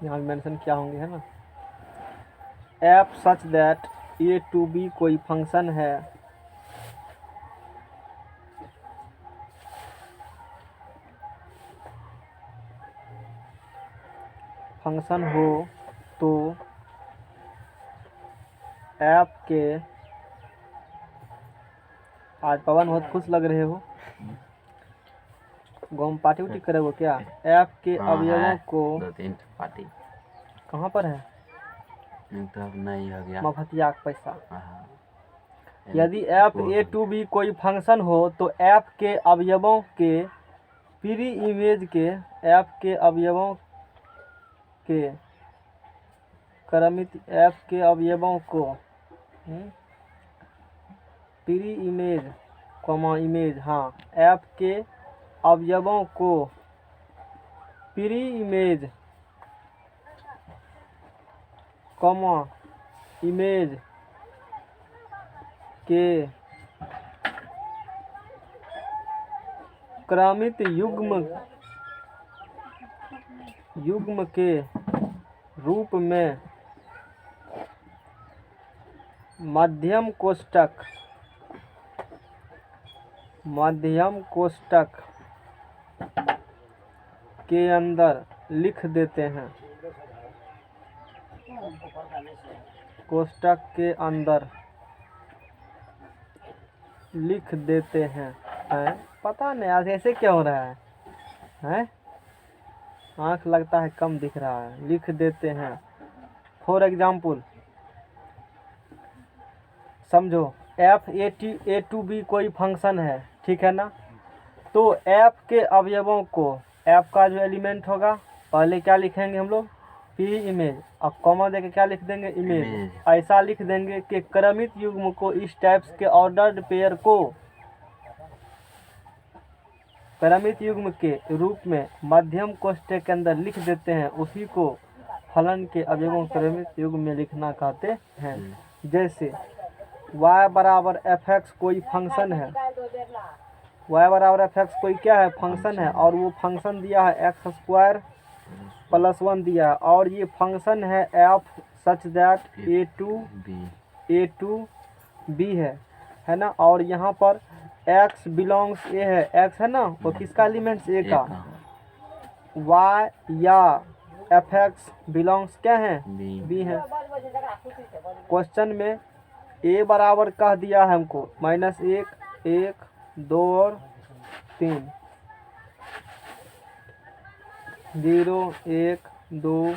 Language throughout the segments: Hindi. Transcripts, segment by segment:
यहाँ मेंशन क्या होंगे, है ना। F such that A to B कोई फंक्शन है फंक्शन हो तो एफ के, आज पवन बहुत खुश लग रहे हो, गोम पार्टी उटी करे हो क्या। एफ के अवयवों को 2-3 पार्टी कहाँ पर है, तो नहीं हो गया मफतिया का पैसा। हाँ। यदि एफ ए टू बी कोई फंक्शन हो तो एफ के अवयवों के प्री इमेज के, एफ के अवयवों के क्रमित, एफ के अवयवों को प्री इमेज कॉमा इमेज, हाँ, एफ के अवयवों को प्री इमेज कॉमा इमेज के क्रमित युग्म के रूप में मध्यम कोष्ठक के अंदर लिख देते हैं, कोष्ठक के अंदर लिख देते हैं। पता नहीं आज ऐसे क्या हो रहा है? आँख लगता है कम दिख रहा है, लिख देते हैं। फॉर एग्जाम्पल समझो, एफ ए टू बी कोई फंक्शन है, ठीक है ना। तो एफ के अवयवों को, एफ का जो एलिमेंट होगा पहले क्या लिखेंगे हम लोग, पी इमेज, अब कॉमा देके क्या लिख देंगे, इमेज। ऐसा लिख देंगे कि क्रमित युग्म को इस टाइप्स के ऑर्डर्ड पेयर को क्रमित युग्म के रूप में मध्यम कोष्ठक के अंदर लिख देते हैं, उसी को फलन के अवयवों क्रमित युग्म में लिखना कहते हैं। जैसे y बराबर एफ एक्स कोई फंक्शन है, y बराबर एफ एक्स कोई क्या है, फंक्शन है, और वो फंक्शन दिया है एक्स स्क्वायर प्लस 1 दिया है, और ये फंक्शन है F such that A to B है ना। और यहाँ पर x बिलोंग्स ए है, x है ना, वो किसका एलिमेंट्स ए का, y या एफ एक्स बिलोंग्स क्या है, बी है। क्वेश्चन में a बराबर कह दिया है हमको -1, 1, 2 और 3, 0, 1, 2,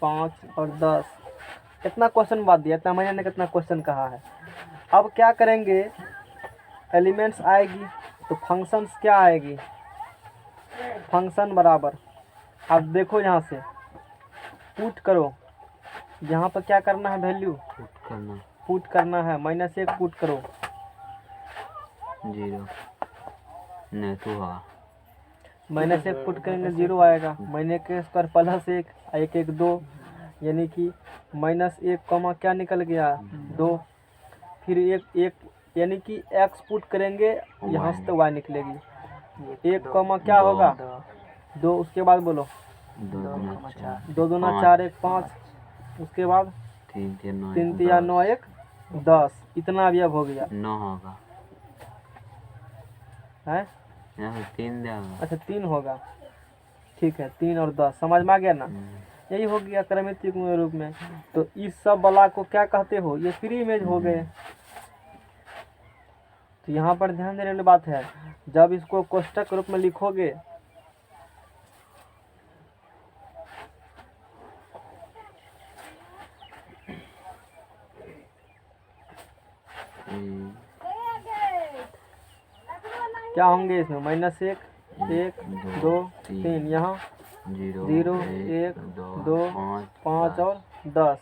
5 और 10, इतना क्वेश्चन बात दिया, इतना मैंने कितना क्वेश्चन कहा है। अब क्या करेंगे, एलिमेंट्स आएगी तो फंक्शंस क्या आएगी, फंक्शन बराबर, अब देखो यहाँ से पुट करो, यहाँ पर क्या करना है, वैल्यू पुट करना है, -1 पुट करो, 0 नहीं तो होगा, -1 पुट करेंगे 0 आएगा, महीने के स्क्वायर प्लस 1, 1 1 2, यानी कि -1 कॉमा क्या निकल गया, 2, फिर 1 यानी कि x पुट करेंगे, यहाँ से तो y निकलेगी, 1 कॉमा क्या होगा, 2, उसके बाद बोलो 2 दूना 4, 1 5, उसके बाद 3 3 9 1 10, इतना अवयव हो गया, 9 होगा है, 3 देगा, अच्छा 3 होगा, ठीक है, 3 और 10 समझ में आ गया ना। यही हो गया क्रमित युग्म के रूप में। तो इस सब वाला को क्या कहते हो, ये प्री इमेज हो गए। तो यहाँ पर ध्यान देने वाली बात है, जब इसको कोष्ठक के रूप में लिखोगे क्या होंगे इसमें, -1, 1 2 3, यहाँ 0 1 2 5 और 10।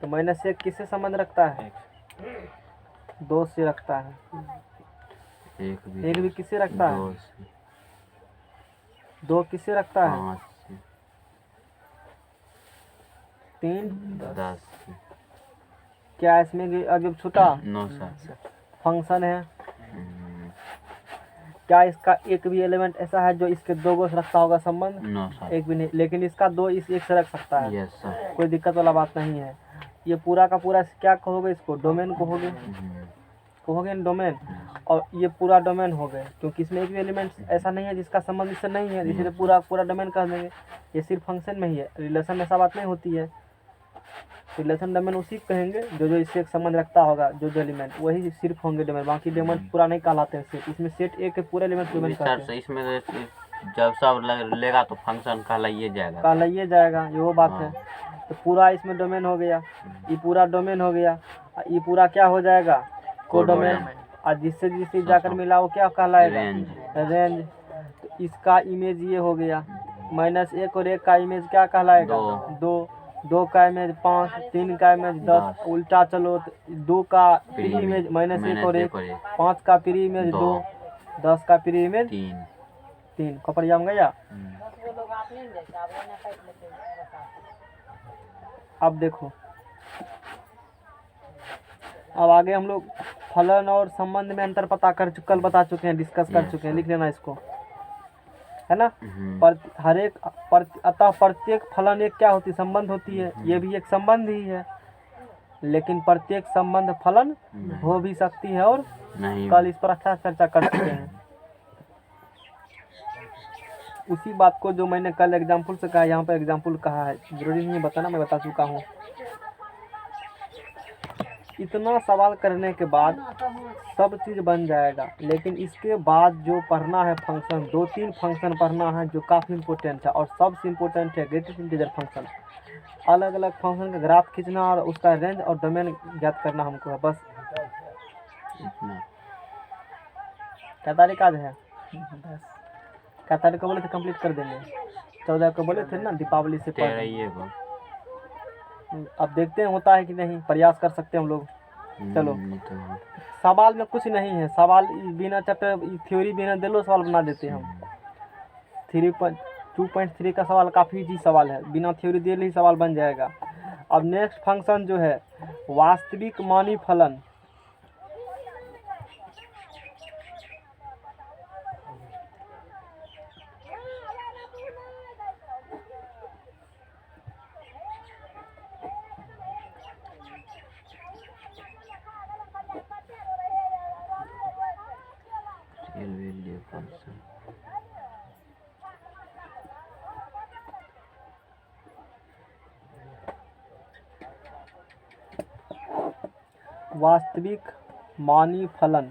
तो -1 किससे संबंध रखता है, 2 से रखता है, एक भी किससे रखता है, 2 किससे रखता है, 3 10, क्या इसमें अगर छूटा, 9 फंक्शन है, क्या इसका एक भी एलिमेंट ऐसा है जो इसके दो को से रखता होगा संबंध? No sir. एक भी नहीं, लेकिन इसका दो इस एक से रख सकता है। Yes sir. कोई दिक्कत वाला बात नहीं है। ये पूरा का पूरा क्या कहोगे इसको? डोमेन कहोगे, कहोगे ना डोमेन। और ये पूरा डोमेन हो गए, क्योंकि इसमें एक भी एलिमेंट ऐसा नहीं है जिसका संबंध इससे नहीं है, इसलिए पूरा पूरा डोमेन कह देंगे। ये सिर्फ फंक्शन में ही है, रिलेशन में ऐसा बात नहीं होती है। रिलेशन डोमेन उसी को कहेंगे जो जो इससे एक संबंध रखता होगा, जो जो एलिमेंट वही सिर्फ होंगे डोमेन, बाकी डोमेन पूरा नहीं कहलाते हैं सेट। इसमें सेट एक के पूरे एलिमेंट डोमेन कहते हैं। सर इसमें जब सब लेगा तो फंक्शन कहलाइए जाएगा। कहलाइए जाएगा, ये वो बात है। तो पूरा इसमें डोमेन हो गया, ये पूरा डोमेन हो गया, ये पूरा क्या हो जाएगा? कोडोमेन। और जिससे जिससे जाकर मिला वो क्या कहलाएगा? रेंज। तो इसका इमेज ये हो गया, -1 और 1 का इमेज क्या कहलाएगा? 2। 2 का इमेज 5, 3 का इमेज 10। उल्टा चलो तो 2 का प्री इमेज -1 और 1, 5 का प्री इमेज 2, 10 का प्री इमेज 3। कपड़िया में गया। अब देखो, अब आगे हम लोग फलन और संबंध में अंतर कल बता चुके हैं, डिस्कस कर चुके हैं। लिख लेना इसको, है ना। अतः प्रत्येक फलन एक क्या होती? संबंध होती है। ये भी एक संबंध ही है, लेकिन प्रत्येक संबंध फलन हो भी सकती है और नहीं। कल इस पर अच्छा चर्चा कर चुके हैं। उसी बात को जो मैंने कल एग्जाम्पल से कहा, यहाँ पर एग्जाम्पल कहा है, जरूरी नहीं बताना, मैं बता चुका हूँ। इतना सवाल करने के बाद सब चीज़ बन जाएगा, लेकिन इसके बाद जो पढ़ना है फंक्शन, 2-3 फंक्शन पढ़ना है जो काफ़ी इंपॉर्टेंट है, और सबसे इम्पोर्टेंट है ग्रेटेस्ट इंटीजर फंक्शन। अलग अलग फंक्शन का ग्राफ खींचना और उसका रेंज और डोमेन ज्ञात करना हमको है, बस। क्या तारीख आज है? क्या तारीख को बोले थे कंप्लीट कर देंगे? 14 को बोले थे ना, दीपावली से पहले। अब देखते हैं होता है कि नहीं, प्रयास कर सकते हैं हम लोग। चलो, सवाल में कुछ नहीं है, सवाल बिना चैप्टर थ्योरी बिना दिलो सवाल बना देते हैं हम। 2.3 का सवाल काफ़ी इजी सवाल है, बिना थ्योरी दिए ही सवाल बन जाएगा। अब नेक्स्ट फंक्शन जो है वास्तविक मानी फलन। वास्तविक मानी फलन,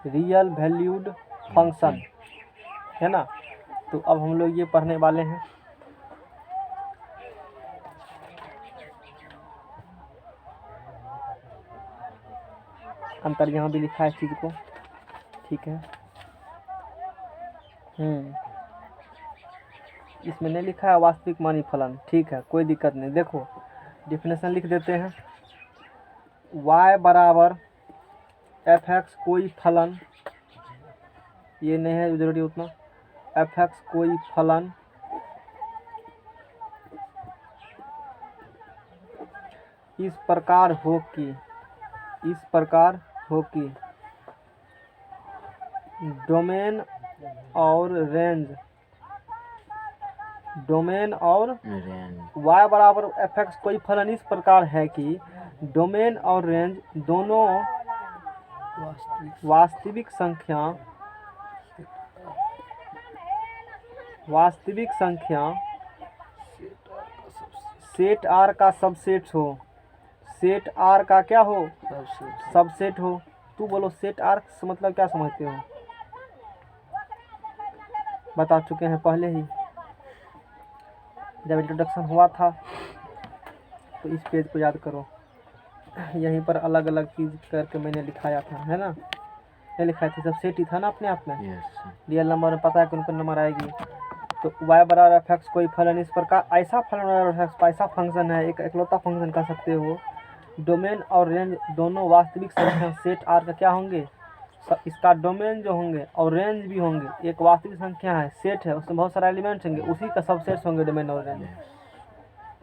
रियल वैल्यूड फंक्शन, है ना। तो अब हम लोग ये पढ़ने वाले हैं। अंतर यहाँ भी लिखा है इस चीज़ को, ठीक है। इसमें नहीं लिखा है वास्तविक मानी फलन, ठीक है, कोई दिक्कत नहीं। देखो डिफिनेशन लिख देते हैं। y बराबर f(x) कोई फलन, ये नहीं है जरूरी उतना, f(x) कोई फलन इस प्रकार हो कि डोमेन और y बराबर f(x) कोई फलन इस प्रकार है कि डोमेन और रेंज दोनों वास्तविक सेट R का सबसेट हो। सेट R का क्या हो? सबसेट हो। तू बोलो सेट R से मतलब क्या समझते हो? बता चुके हैं पहले ही जब इंट्रोडक्शन हुआ था। तो इस पेज को याद करो, यहीं पर अलग अलग चीज़ करके मैंने लिखाया था, है ना। ये लिखाया था, सब सेट ही था ना अपने आप में। रियल नंबर में पता है कौन कौन नंबर आएगी। तो y बराबर f(x) कोई फलन इस प्रकार, ऐसा फलन ऐसा फंक्शन है, एक एकलौता फंक्शन कह सकते हो। डोमेन और रेंज दोनों वास्तविक संख्या सेट R का क्या होंगे? इसका डोमेन जो होंगे और रेंज भी होंगे। एक वास्तविक संख्या है, सेट है, उसमें बहुत सारे एलिमेंट्स होंगे, उसी का सबसेट होंगे डोमेन और रेंज।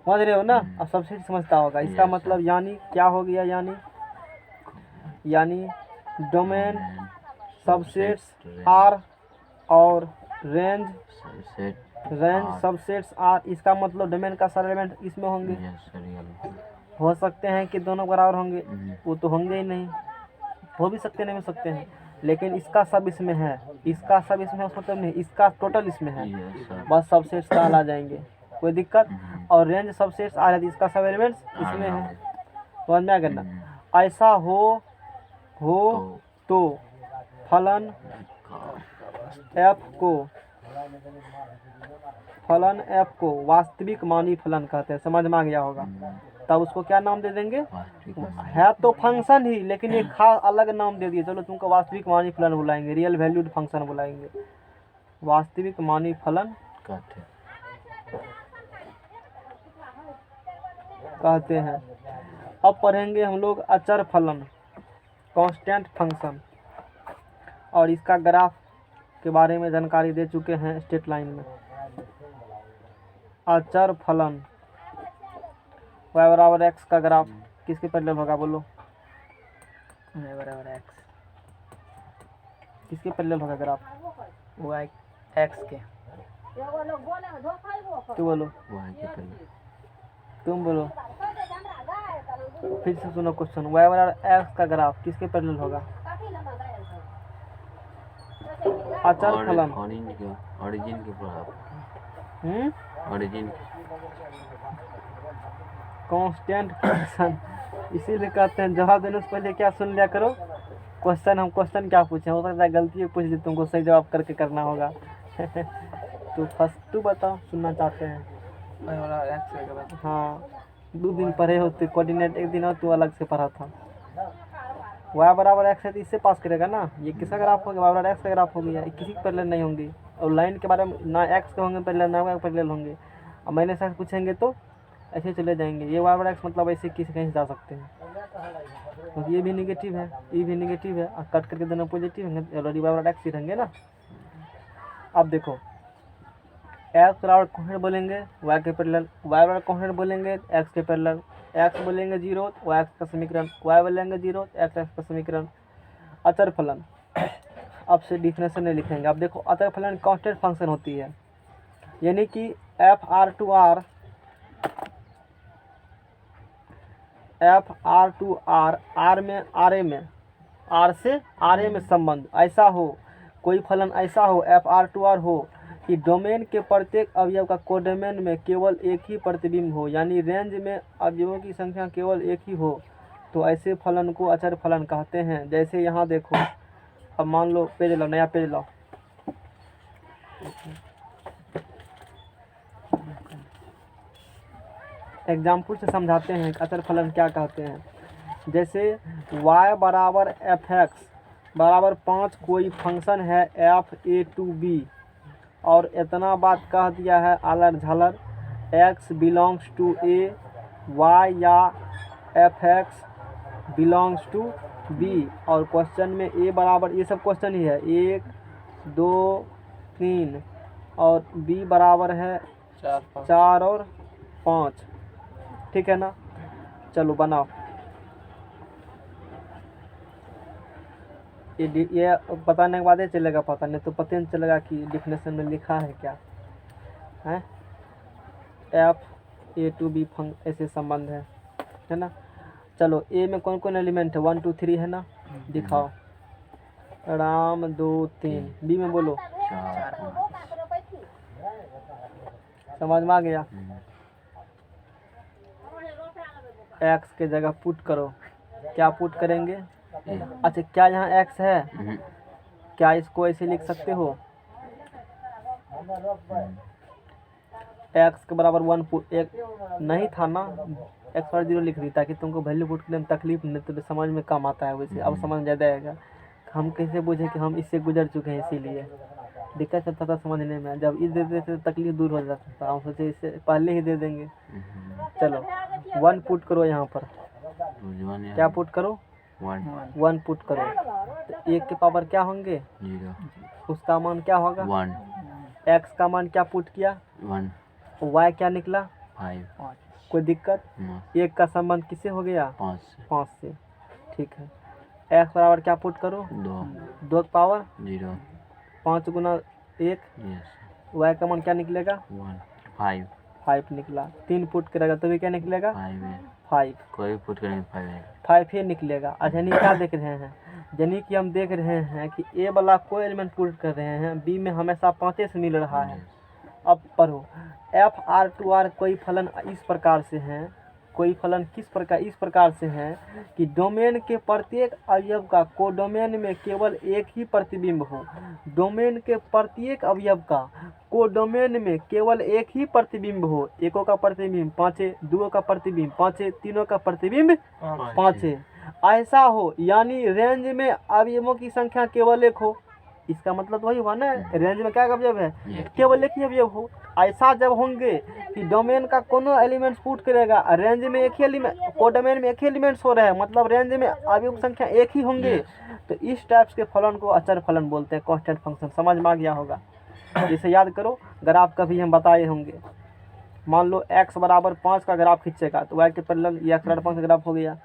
समझ रहे हो ना? अब सबसेट समझता होगा इसका मतलब, यानी क्या हो गया? यानी डोमेन सबसेट्स R और रेंज सेट सबसेट्स आर, इसका मतलब डोमेन का सारे एलिमेंट इसमें होंगे। यस रियल हो सकते हैं कि दोनों बराबर होंगे, वो तो होंगे ही नहीं, हो भी सकते नहीं हो सकते हैं, लेकिन इसका सब इसमें है, इसका सब इसमें है, उस मतलब नहीं, इसका टोटल इसमें है, यस सर बस सबसेट्स का आ जाएंगे, कोई दिक्कत। और रेंज सबसेट्स आ रहा है, इसका सब एलिमेंट्स इसमें है, समझ में आ गया ना। ऐसा हो तो फलन एफ को वास्तविक मानी फलन कहते हैं, समझ में आ गया होगा। तब उसको क्या नाम दे देंगे, है तो फंक्शन ही लेकिन एक खास अलग नाम दे दिए, चलो तुमको वास्तविक मानी फलन बुलाएंगे, रियल वैल्यूड फंक्शन बुलाएंगे, वास्तविक मानी फलन कहते हैं। अब पढ़ेंगे हम लोग अचर फलन, कांस्टेंट फंक्शन, और इसका ग्राफ के बारे में जानकारी दे चुके हैं स्ट्रेट लाइन में। अचर फलन y बराबर x का ग्राफ किसके पैरेलल होगा, बोलो y बराबर x किसके पैरेलल होगा ग्राफ, y x के, तू बोलो, तुम बोलो, फिर से सुनो क्वेश्चन, y बराबर x का ग्राफ किसके पैरेलल होगा, अचर फलन ओरिजिन के ओरिजिन कांस्टेंट फंक्शन, इसीलिए कहते हैं जवाब देने से पहले क्या सुन लिया करो क्वेश्चन, हम क्वेश्चन क्या पूछे, हो सकता है गलती पूछ दी, तुमको सही जवाब करके करना होगा। तो फर्स्ट तू बताओ, सुनना चाहते हैं। हाँ 2 दिन पढ़े होते कोऑर्डिनेट, एक दिन और तू अलग से पढ़ा था। y बराबर x है तो इससे पास करेगा ना, ये किसका ग्राफ हो गया, y बराबर x का ग्राफ हो गया, किसी के पैरेलल नहीं होंगी, और लाइन के बारे में ना x के होंगे पैरेलल ना y पैरेलल होंगे, अब मैंने से पूछेंगे तो ऐसे चले जाएंगे, ये y बराबर x मतलब ऐसे किसी कहीं जा सकते हैं, क्योंकि ये भी निगेटिव है, ये भी निगेटिव है, और कट करके दोनों पॉजिटिव होंगे, ऑलरेडी y बराबर x ही रहेंगे ना। अब देखो x बराबर कॉन्स्टेंट बोलेंगे y के पैरेलल, y बराबर कॉन्स्टेंट बोलेंगे x के पैरेलल, x बोलेंगे 0 तो y का समीकरण, y बोलेंगे 0 तो x का समीकरण। अचर फलन अब से डिफिनेशन नहीं लिखेंगे। अब देखो अचर फलन कांस्टेंट फंक्शन होती है, यानी कि f R to R R में आर से आर ए में संबंध ऐसा हो, कोई फलन ऐसा हो एफ आर टू आर हो कि डोमेन के प्रत्येक अवयव का कोडोमेन में केवल एक ही प्रतिबिंब हो, यानी रेंज में अवयवों की संख्या केवल एक ही हो, तो ऐसे फलन को अचर फलन कहते हैं। जैसे यहाँ देखो, अब मान लो पेज लो, नया पेज लो, एग्जाम्पल से समझाते हैं अचर फलन क्या कहते हैं। जैसे y बराबर एफ एक्स बराबर 5 कोई फंक्शन है एफ ए टू बी, और इतना बात कह दिया है आलर झालर, x belongs to a, y या f x belongs to B, और क्वेश्चन में a बराबर, ये सब क्वेश्चन ही है, 1 2 3, और b बराबर है 4 और 5, ठीक है ना। चलो बनाओ, ये बताने के बाद ही चलेगा पता, नहीं तो पता नहीं चलेगा कि डिफिनेशन में लिखा है क्या है। F A to B function ऐसे संबंध है ना। चलो ए में कौन कौन एलिमेंट है, 1 2 3 है ना, दिखाओ, राम 2 3, बी में बोलो 4 समझ में आ गया। एक्स के जगह पुट करो, क्या पुट करेंगे, अच्छा क्या यहाँ एक्स है, क्या इसको ऐसे लिख सकते हो, एक्स के बराबर 1 पुट, एक नहीं था ना, एक्स पर 0 लिख दी ताकि तुमको वैल्यू पुट करने में तकलीफ नहीं, तो समझ में कम आता है, वैसे अब समझ ज़्यादा आएगा। हम कैसे बुझे कि हम इससे गुजर चुके हैं, इसीलिए दिक्कत चलता था समझने में, जब इस दे देते तो तकलीफ दूर हो जाता था, हम सोचे इससे पहले ही दे देंगे। चलो 1 पुट करो यहाँ पर, क्या पुट करो, 1 पुट करो, तो 1 के पावर क्या होंगे, 0, उसका मान क्या होगा 1, एक्स का मान क्या पुट किया 1, वाई क्या निकला 5, कोई दिक्कत, 1 का संबंध किससे हो गया 5 से, ठीक है। एक्स बराबर क्या पुट करो 2, 2 का पावर 0, 5 गुना 1, यस y का मान क्या निकलेगा 1 5 5 निकला। 3 पुट करेगा तो भी क्या निकलेगा 5 है 5, कोई भी पुट करेंगे 5 है 5 ही निकलेगा। अच्छा यानी क्या देख रहे हैं, यानी कि हम देख रहे हैं कि ए वाला कोई एलिमेंट पुट कर रहे हैं, बी में हमेशा 5 से मिल रहा है। अब पढ़ो, एफ आर टू आर कोई फलन इस प्रकार से हैं, कोई फलन किस प्रकार इस प्रकार से हैं कि डोमेन के प्रत्येक अवयव का कोडोमेन में केवल एक ही प्रतिबिंब हो। डोमेन के प्रत्येक अवयव का कोडोमेन में केवल एक ही प्रतिबिंब हो। एकों का प्रतिबिंब 5, दुओं का प्रतिबिंब 5, तीनों का प्रतिबिंब 5 ऐसा हो, यानी रेंज में अवयवों की संख्या केवल एक हो। इसका मतलब वही हुआ ना, रेंज में क्या अवयव है, केवल एक ही अवयव हो। ऐसा जब होंगे कि डोमेन का कोनो एलिमेंट्स पुट करेगा, रेंज में एक ही एलिमेंट, कोडोमेन में एक ही एलिमेंट्स हो रहे हैं, मतलब रेंज में अवयव की संख्या एक ही होंगे, तो इस टाइप्स के फलन को अचर फलन बोलते हैं, कांस्टेंट फंक्शन। समझ में आ गया होगा। जैसे याद करो, ग्राफ कभी हम बताए होंगे, मान लो x बराबर 5 का ग्राफ खींचेगा तो y के पैरेलल ये x बराबर 5 का ग्राफ हो गया,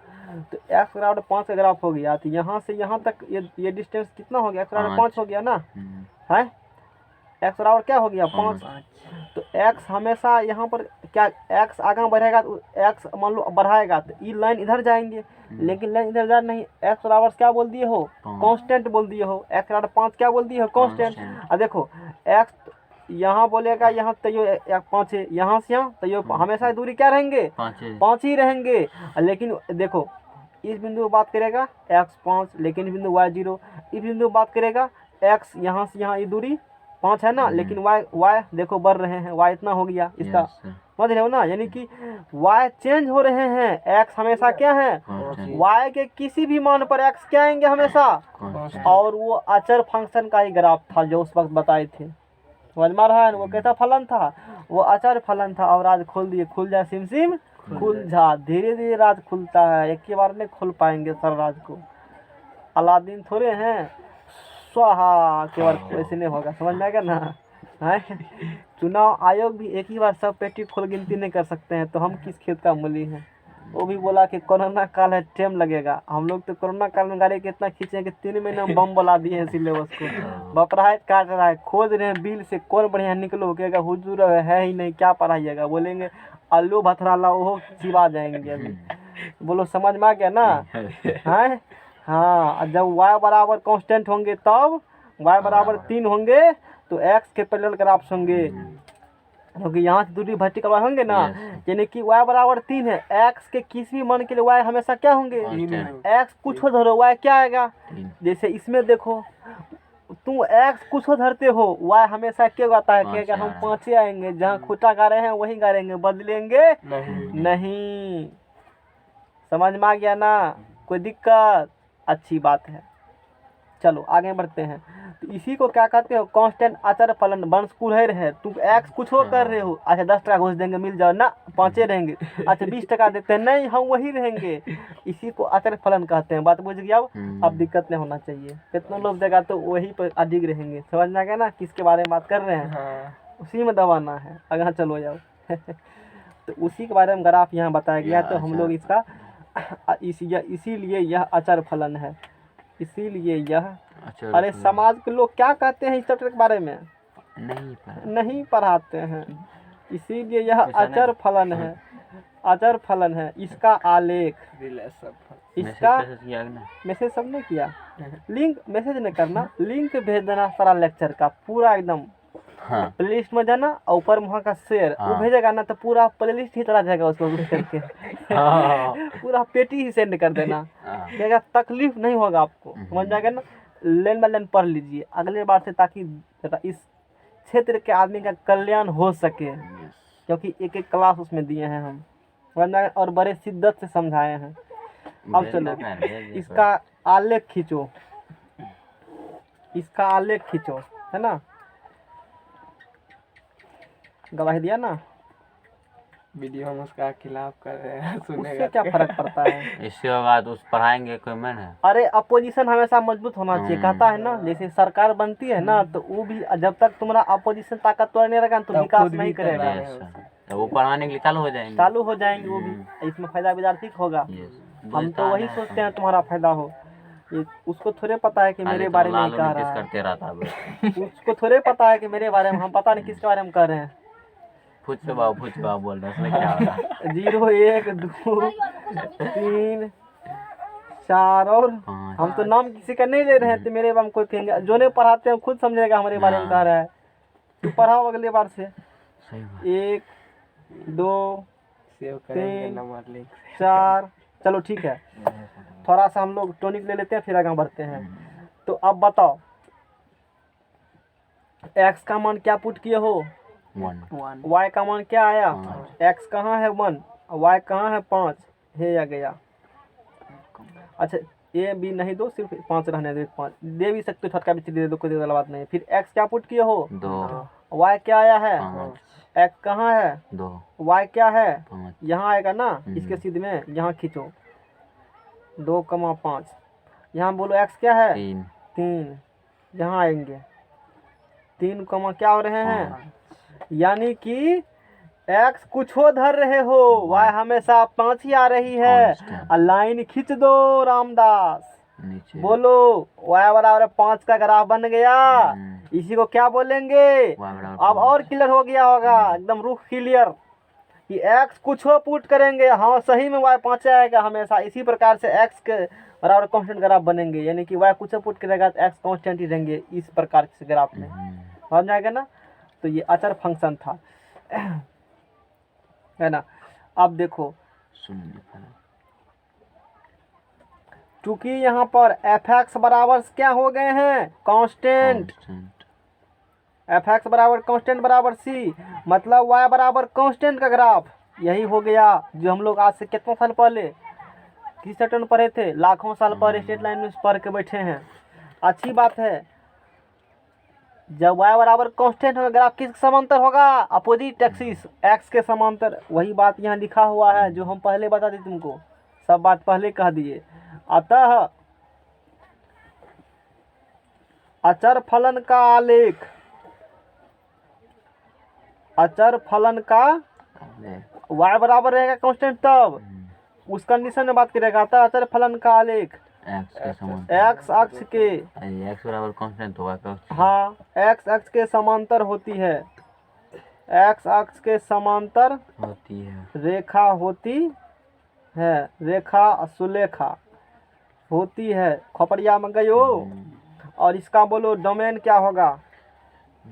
तो x बराबर 5 का ग्राफ हो गया, तो यहाँ से यहाँ तक ये डिस्टेंस कितना हो गया, x बराबर 5 हो गया ना, है x बराबर क्या हो गया 5। तो x हमेशा यहाँ पर क्या, x आगे बढ़ेगा तो x मान लो बढ़ाएगा तो ये लाइन इधर जाएंगे, लेकिन लाइन इधर जा नहीं, x बराबर क्या बोल दिए हो, कांस्टेंट बोल दिए हो। x बराबर 5 क्या बोल दिए हो, कांस्टेंट। अब देखो x यहाँ बोलेगा यहाँ तैयो 5 है, यहाँ से यहाँ तैयो हमेशा दूरी क्या रहेंगे 5 ही रहेंगे। लेकिन देखो इस बिंदु पर बात करेगा x 5, लेकिन इस बिंदु y 0, इस बिंदु पर बात करेगा x यहाँ से यहाँ ये दूरी 5 है ना, लेकिन y देखो बढ़ रहे हैं, y इतना हो गया इसका, समझ रहे हो ना। यानी कि y चेंज हो रहे हैं, x हमेशा क्या है, y के किसी भी मान पर x क्या आएंगे हमेशा, और वो अचर फंक्शन का ही ग्राफ था जो उस वक्त बताए थे। समझ में रहा है, वो कैसा फलन था, वो अचर फलन था। और राज खोल दिए, खुल जा सिम सिम खुल जा, धीरे धीरे राज खुलता है, एक ही बार नहीं खोल पाएंगे सर राज को। अलादीन थोड़े हैं स्वाहा के बार ऐसे नहीं होगा, समझ में आएगा ना। है चुनाव आयोग भी एक ही बार सब पेटी खोल गिनती नहीं कर सकते हैं, तो हम किस खेत का मूली हैं। वो भी बोला कि कोरोना काल है, टाइम लगेगा। हम लोग तो कोरोना काल में गाड़ी कितना खींचे कि 3 महीने में बम बला दिए हैं सिलेबस को। बपराहट काट रहा है, खोज रहे हैं बिल से कौन बढ़िया निकलो, कहेगा हुजूर है ही नहीं, क्या पढ़ाइएगा, बोलेंगे आलू भथराला वो चिबा जाएंगे अभी। बोलो समझ में आ गया ना। है हाँ, जब y बराबर कांस्टेंट होंगे तब y बराबर 3 होंगे तो x के पैरेलल ग्राफ्स होंगे, क्योंकि यहाँ से दूरी वर्टिकल होंगे ना। यानी कि y बराबर 3 है, x के किसी भी मान के लिए y हमेशा क्या होंगे, x कुछ हो धरो y क्या आएगा। जैसे इसमें देखो तुम x कुछ हो धरते हो, y हमेशा क्या आता है, कहेगा हम 5 आएंगे, जहाँ खूटा गा रहे हैं वही गाड़ेंगे, बदलेंगे नहीं। समझ में आ गया ना, कोई दिक्कत, अच्छी बात है। चलो आगे बढ़ते हैं। तो इसी को क्या कहते हो, कांस्टेंट अचर फलन। वंश कुरहर है, तुम x कुछ हो कर रहे हो, अच्छा 10 टका घुस देंगे, मिल जाओ ना, 5 रहेंगे। अच्छा 20 टका देते हैं, नहीं हम वही रहेंगे। इसी को अचर फलन कहते हैं। बात बुझ गया। अब दिक्कत नहीं होना चाहिए, कितना लोग देगा तो वही पर अधिक रहेंगे। समझ में आ गया ना किसके बारे में बात कर रहे हैं, उसी में दबाना है। अगर चलो जाओ तो उसी के बारे में ग्राफ यहाँ बताया गया। तो हम लोग इसका इसीलिए यह अचर फलन है, इसीलिए यह। अरे समाज के लोग क्या कहते हैं इस चैप्टर के बारे में, नहीं पढ़ाते हैं, इसीलिए यह अचर फलन है, अचर फलन है। इसका आलेख, इसका मैसेज सब नहीं किया, लिंक मैसेज नहीं करना, लिंक भेज देना सारा लेक्चर का पूरा एकदम। प्लेलिस्ट में जाना और ऊपर वहाँ का शेयर वो भेजेगा ना, तो पूरा प्लेलिस्ट ही चला जाएगा उसको करके पूरा पेटी ही सेंड कर देना, कहेगा तकलीफ नहीं होगा आपको। समझ जाएगा ना, लेन बाय लेन पढ़ लीजिए अगले बार से, ताकि इस क्षेत्र के आदमी का कल्याण हो सके, क्योंकि एक एक क्लास उसमें दिए हैं हम, समझ जाएगा, और बड़े शिद्दत से समझाए हैं। अब चलो इसका आलेख खींचो, इसका आलेख खींचो, है ना। गवाही दिया ना, वीडियो हम उसका खिलाफ कर रहे हैं, सुनेगा उससे क्या फर्क पड़ता है। इसके बाद उस पढ़ाएंगे कोई मैन है। अरे अपोजिशन हमेशा मजबूत होना चाहिए, कहता है ना, जैसे सरकार बनती है ना, तो वो भी जब तक तुम्हारा अपोजिशन ताकतवर नहीं रहेगा तो विकास नहीं करेगा। तो वो पढ़ाने के लिए चालू हो जाएंगे, वो भी। इसमें फायदा विद्यार्थी को होगा। हम तो वही सोचते हैं तुम्हारा फायदा हो। ये उसको थोड़े पता है कि मेरे बारे में ही कह रहा है। करते रहता है उसको थोड़े पता है कि मेरे बारे में, हम पता नहीं किसके बारे में कर रहे हैं। फुच से बाबू बोल रहे हैं, इसमें क्या हो रहा है? 0 1 2 3 4 और हम तो नाम किसी का नहीं ले रहे हैं, तो मेरे बारे में कोई कहेंगे, जो नहीं पढ़ाते हैं खुद समझेगा हमारे बारे में कह रहा है। तू पढ़ाओ अगले बार से। सही बात। 1 2 सेव करेंगे 3 नंबर लिंक 4 चलो ठीक है, थोड़ा सा हम लोग टॉनिक ले लेते हैं फिर आगे बढ़ते हैं। तो अब बताओ x का मान क्या पुट किए हो? 1 y का मान क्या आया? x कहाँ है 1, y कहाँ है 5, हे आ गया। अच्छा ए बी नहीं दो, सिर्फ 5 रहने दो, 5 दे भी सकते हो, छटका भी दे दो, कोई गलत बात नहीं। फिर x क्या पुट किए हो? 2 y क्या आया है? 5 x कहाँ है? 2 y क्या है? 5 यहाँ आएगा ना, इसके सीध में यहाँ खींचो 2,5। यहाँ बोलो x क्या है? 3 यहाँ आएंगे 3, क्या हो रहे हैं? यानी कि x कुछ हो धर रहे हो, y हमेशा 5 ही आ रही है। लाइन खींच दो रामदास, नीचे बोलो y बराबर 5 का ग्राफ बन गया। इसी को क्या बोलेंगे? अब और क्लियर हो गया होगा, एकदम रूफ क्लियर कि x कुछ हो पुट करेंगे, हाँ सही में y 5 आएगा हमेशा। इसी प्रकार से x के बराबर कांस्टेंट ग्राफ बनेंगे, यानी कि y कुछ पुट करेगा तो x कांस्टेंट ही रहेंगे इस प्रकार से ग्राफ में, समझ जाएगा ना। तो ये अचर फंक्शन था, है ना। अब देखो चूंकि यहाँ पर f(x) बराबर क्या हो गए हैं? कांस्टेंट। f(x) बराबर कांस्टेंट बराबर c, मतलब y बराबर कांस्टेंट का ग्राफ। यही हो गया जो हम लोग आज से कितने साल पहले किस सेक्टर में पढ़े थे, लाखों साल पहले स्ट्रेट लाइन में पढ़ के बैठे हैं। अच्छी बात है, जब y बराबर कांस्टेंट होगा ग्राफ किसके समांतर होगा? अपोजिट एक्सिस, x के समांतर। वही बात यहाँ लिखा हुआ है जो हम पहले बता दी तुमको, सब बात पहले कह दिए। अतः अचर फलन का आलेख, अचर फलन का y बराबर रहेगा कांस्टेंट, तब उस कंडीशन में बात करेगा। अतः अचर फलन का आलेख x अक्ष के, x बराबर कांस्टेंट होगा, हाँ x अक्ष के समांतर होती है, x अक्ष के समांतर होती है, रेखा होती है, रेखा सुलेखा होती है। खोपड़िया में गई हो। और इसका बोलो डोमेन क्या होगा?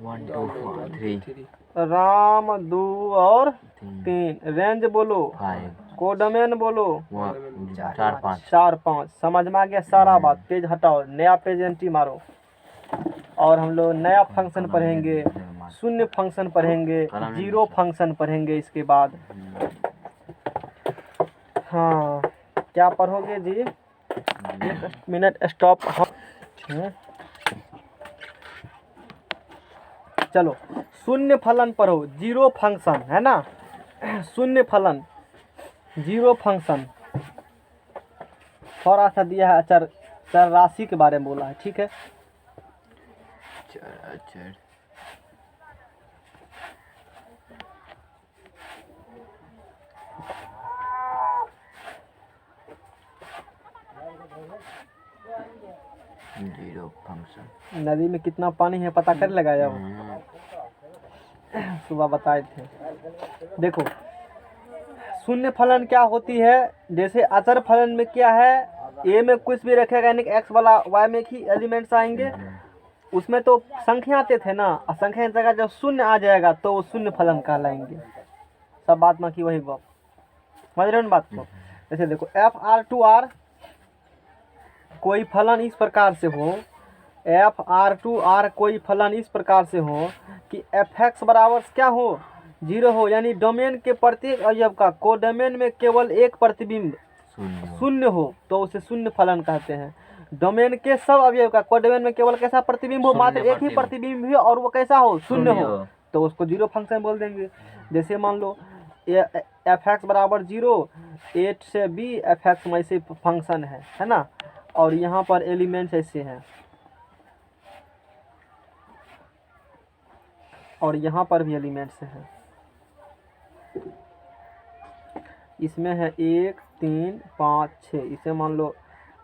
1 2 3 राम 2 और 3। रेंज बोलो, 5 कोडोमेन बोलो 4 5 4 5। समझ में आ गया सारा बात। पेज हटाओ, नया पेज एंट्री मारो। और हम लोग नया फंक्शन पढ़ेंगे, शून्य फंक्शन पढ़ेंगे, जीरो फंक्शन पढ़ेंगे इसके बाद। हाँ क्या पढ़ोगे जी? 1 मिनट स्टॉप। चलो शून्य फलन पढ़ो, जीरो फंक्शन है ना। शून्य फलन, जीरो फंक्शन थोड़ा सा दिया है, चर राशि के बारे में बोला है, ठीक है। चर जीरो फंक्शन। नदी में कितना पानी है पता कर लगाया वो, सुबह बताए थे। देखो शून्य फलन क्या होती है, जैसे अचर फलन में क्या है, ए में कुछ भी रखेगा यानी कि एक्स वाला वाई में ही एलिमेंट्स आएंगे। उसमें तो संख्या आते थे ना, संख्या की जगह जब शून्य आ जाएगा तो वो शून्य फलन कहलाएंगे। सब बात में की वही बात, समझ रहे हो बात को। जैसे देखो FR2R कोई फलन इस प्रकार से हो, FR2R कोई फलन इस प्रकार से हो कि fx बराबर क्या हो? 0 हो, यानी डोमेन के प्रत्येक अवयव का कोडोमेन में केवल एक प्रतिबिंब शून्य हो तो उसे शून्य फलन कहते हैं। डोमेन के सब अवयव का कोडोमेन में केवल कैसा प्रतिबिंब हो? मात्र एक ही प्रतिबिंब हो और वो कैसा हो? शून्य हो, तो उसको जीरो फंक्शन बोल देंगे। जैसे मान लो fx बराबर 0, A से B fx में ऐसे फंक्शन है ना। और यहाँ पर एलिमेंट्स ऐसे हैं, और यहाँ पर भी एलिमेंट्स हैं। इसमें है 1 3 5 6, इसे मान लो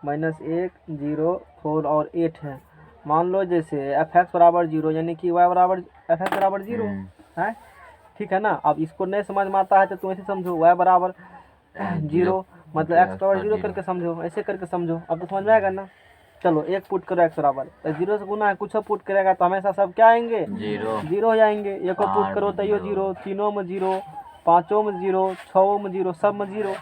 -1 0 4 और 8 है। मान लो जैसे एफ एक्स बराबर 0 यानी कि वाई बराबर एफ एक्स बराबर 0 है, ठीक है ना। अब इसको नहीं समझ में आता है तो तुम ऐसे समझो वाई बराबर 0 मतलब एक्स बराबर 0 करके समझो, ऐसे करके समझो, अब तो समझ में आएगा ना। चलो एक पुट करो एक्स बराबर, तो 0 से गुना है, कुछ पुट करेगा तो हमेशा सब क्या आएंगे, 0 हो जाएंगे। एक को पुट करो तो यो 0, तीनों में 0, पाँचों में 0, छओं में 0, सब में 0।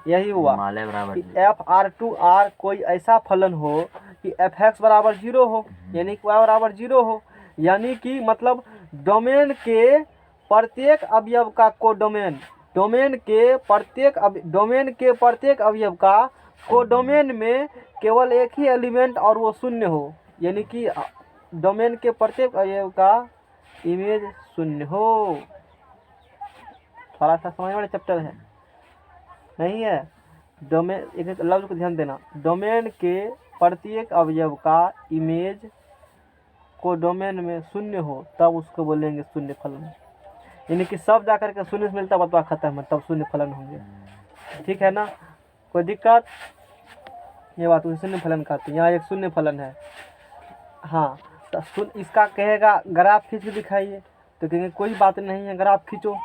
यही हुआ कि एफ आर टू आर कोई ऐसा फलन हो कि एफ एक्स बराबर 0 हो यानी कि वाई बराबर 0 हो, यानी कि मतलब डोमेन के प्रत्येक अवयव का कोडोमेन, डोमेन के प्रत्येक अवयव का कोडोमेन में केवल एक ही एलिमेंट और वो शून्य हो, यानी कि डोमेन के प्रत्येक अवयव का इमेज शून्य हो। थोड़ा सा समझ वाले चैप्टर है नहीं है। डोमेन, एक लफ्ज को ध्यान देना, डोमेन के प्रत्येक अवयव का इमेज को डोमेन में शून्य हो तब उसको बोलेंगे शून्य फलन, यानी कि सब जाकर के शून्य से मिलता बतवा खत्म है तब शून्य फलन होंगे, ठीक है ना। कोई दिक्कत, ये बात उसे शून्य फलन कहते हैं। यहाँ एक शून्य फलन है, हाँ, तो इसका कहेगा ग्राफ खींच के दिखाइए, तो कहेंगे कोई बात नहीं है, ग्राफ खींचो,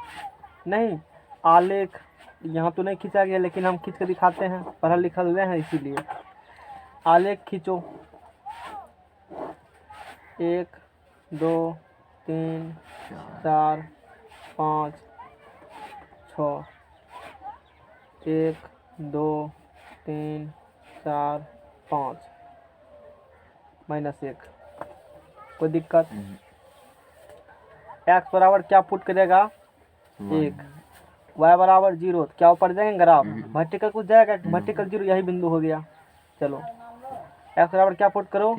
नहीं आलेख यहाँ तो नहीं खींचा गया लेकिन हम खींच के दिखाते हैं, पढ़ा लिखा हुए हैं इसीलिए। आलेख खींचो, 1 2 3 4 5 6, 1 2 3 4 5 -1, कोई दिक्कत। एक्स बराबर क्या पुट करेगा 1, वाई बराबर 0, क्या ऊपर जाएंगे ग्राफ, वर्टिकल कुछ जाएगा, वर्टिकल 0 यही बिंदु हो गया। चलो एक्स बराबर क्या पुट करो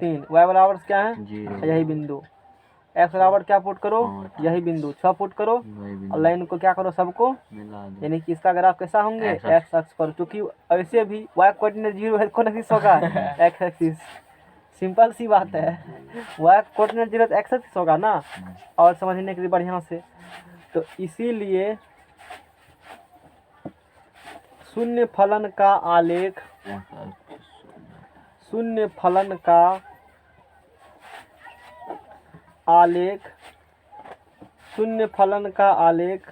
3, वाई बराबर क्या है यही बिंदु, एक्स बराबर क्या पुट करो यही बिंदु, 6 पुट करो और लाइन को क्या करो सबको, यानी कि इसका ग्राफ कैसा होंगे एक्स अक्ष पर, क्योंकि ऐसे भी वाई कोऑर्डिनेट 0 है, कौन एक्सिस होगा एक्स एक्सिस, सिंपल सी बात है, वाई कोऑर्डिनेट 0 तो एक्स एक्सिस होगा ना। और समझने के लिए बढ़िया से, तो इसीलिए शून्य फलन का आलेख, शून्य फलन का आलेख, शून्य फलन का आलेख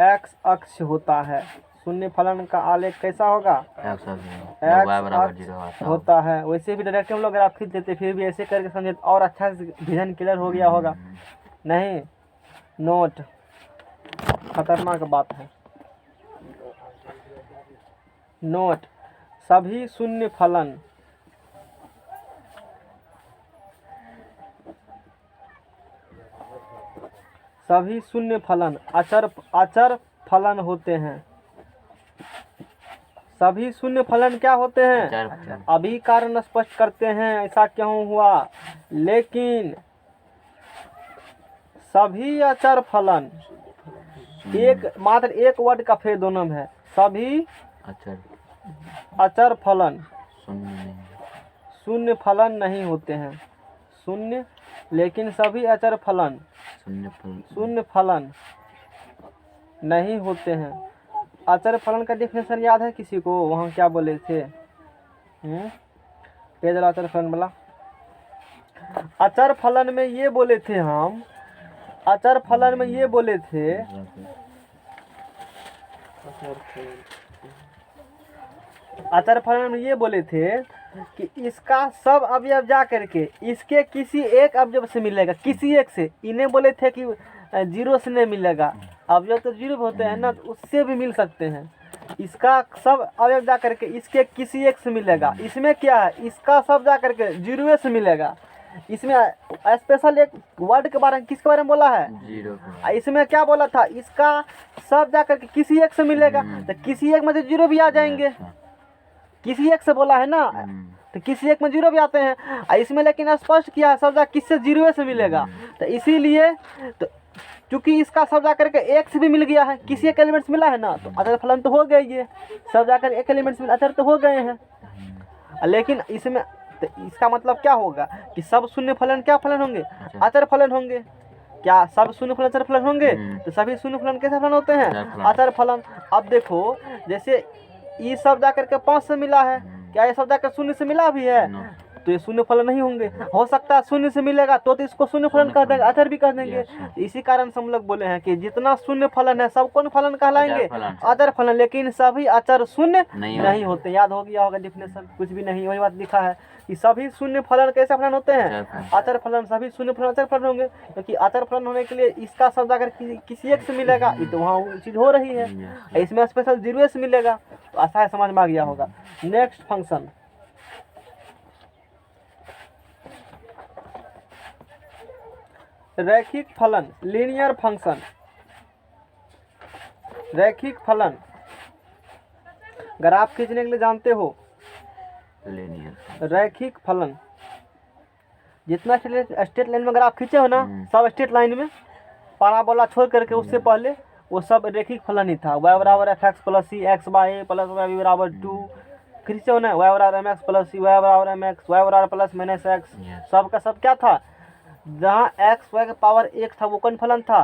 एक्स अक्ष होता है। शून्य फलन का आलेख कैसा होगा एक्स अक्ष होता है। वैसे भी डायरेक्ट हम लोग ग्राफ खींच देते, फिर भी ऐसे करके समझे और अच्छा से विजन क्लियर हो गया होगा। नहीं, नोट खतरनाक बात है। नोट, सभी शून्य फलन अचर फलन होते हैं। सभी शून्य फलन क्या होते हैं, अभी कारण स्पष्ट करते हैं ऐसा क्यों हुआ। लेकिन सभी अचर फलन, एक मात्र एक वर्ड का फेर दोनों में है, सभी अचर फलन शून्य फलन नहीं होते हैं। शून्य, लेकिन सभी अचर फलन शून्य फलन नहीं होते हैं। अचर फलन का डेफिनेशन याद है किसी को, वहाँ क्या बोले थे, पेज अचर फलन वाला। अचर फलन में ये बोले थे हम, अचर फलन में ये बोले थे, अचर फलन में ये बोले थे कि इसका सब अवयव जा करके इसके किसी एक अवयव से मिलेगा, किसी एक से। इन्हें बोले थे कि 0 से नहीं मिलेगा, अवयव तो 0 होते हैं ना, तो उससे भी मिल सकते हैं। इसका सब अवयव जा करके इसके किसी एक से मिलेगा। इसमें क्या है, इसका सब जा करके 0 से मिलेगा। इसमें स्पेशल एक वर्ड के बारे में, किसके बारे में बोला है, 0। इसमें क्या बोला था, इसका सब जा करके किसी एक से मिलेगा, तो किसी एक में तो 0 भी आ जाएंगे। किसी एक से बोला है ना, तो किसी एक में 0 भी आते हैं। इसमें लेकिन स्पष्ट किया है सब जा किससे 0 से मिलेगा, तो इसीलिए तो चूंकि इसका सब जा करके एक से भी मिल गया है, किसी एक एलिमेंट्स मिला है ना, तो अचर फलन तो हो गए, ये सब जाकर एक एलिमेंट्स में अचर तो हो गए हैं। लेकिन इसमें तो इसका मतलब क्या होगा कि सब शून्य फलन क्या फलन होंगे, अचर फलन होंगे। क्या सब शून्य फलन अचर फलन होंगे, तो सभी शून्य फलन कैसे फलन होते हैं, अचर फलन। अब देखो जैसे ये सब जा करके 5 से मिला है, क्या ये शब्द आकर शून्य से मिला भी है? नो। तो ये शून्य फलन नहीं होंगे। हो सकता है शून्य से मिलेगा तो इसको शून्य फलन कह देंगे, अचर भी कह देंगे। Yes. इसी कारण से हम लोग बोले हैं कि जितना शून्य फलन है सब कौन फलन कहलाएंगे? अचर फलन। अचर फलन। लेकिन सभी अचर शून्य नहीं नहीं होते। याद हो गया होगा डिफिनेशन, कुछ भी नहीं, वही बात लिखा है कि सभी शून्य फलन कैसे फलन होते हैं? अचर फलन। अचर फलन। सभी शून्य फलन अचर फलन होंगे, क्योंकि अचर फलन होने के लिए इसका शब्द अगर किसी एक से मिलेगा ये तो वहाँ वो चीज हो रही है, Yes. इसमें स्पेशल जीरो से मिलेगा। तो ऐसा है, समझ में आ गया होगा। नेक्स्ट फंक्शन, रैखिक फलन, लीनियर फंक्शन। रैखिक फलन ग्राफ खींचने के लिए जानते हो, लीनियर। रैखिक फलन जितना स्ट्रेट लाइन में ग्राफ खींचे हो ना, सब स्ट्रेट लाइन में, पैराबोला छोड़ करके उससे पहले वो सब रैखिक फलन ही था। y बराबर f x plus c x by plus y बराबर 2 खींचे हो ना, y बराबर m x plus c y बराबर एम एक्स y बराबर प्लस माइनस एक्स। Yes. सब का सब क्या था? जहाँ एक्स वाई का पावर एक था वो कौन फलन था?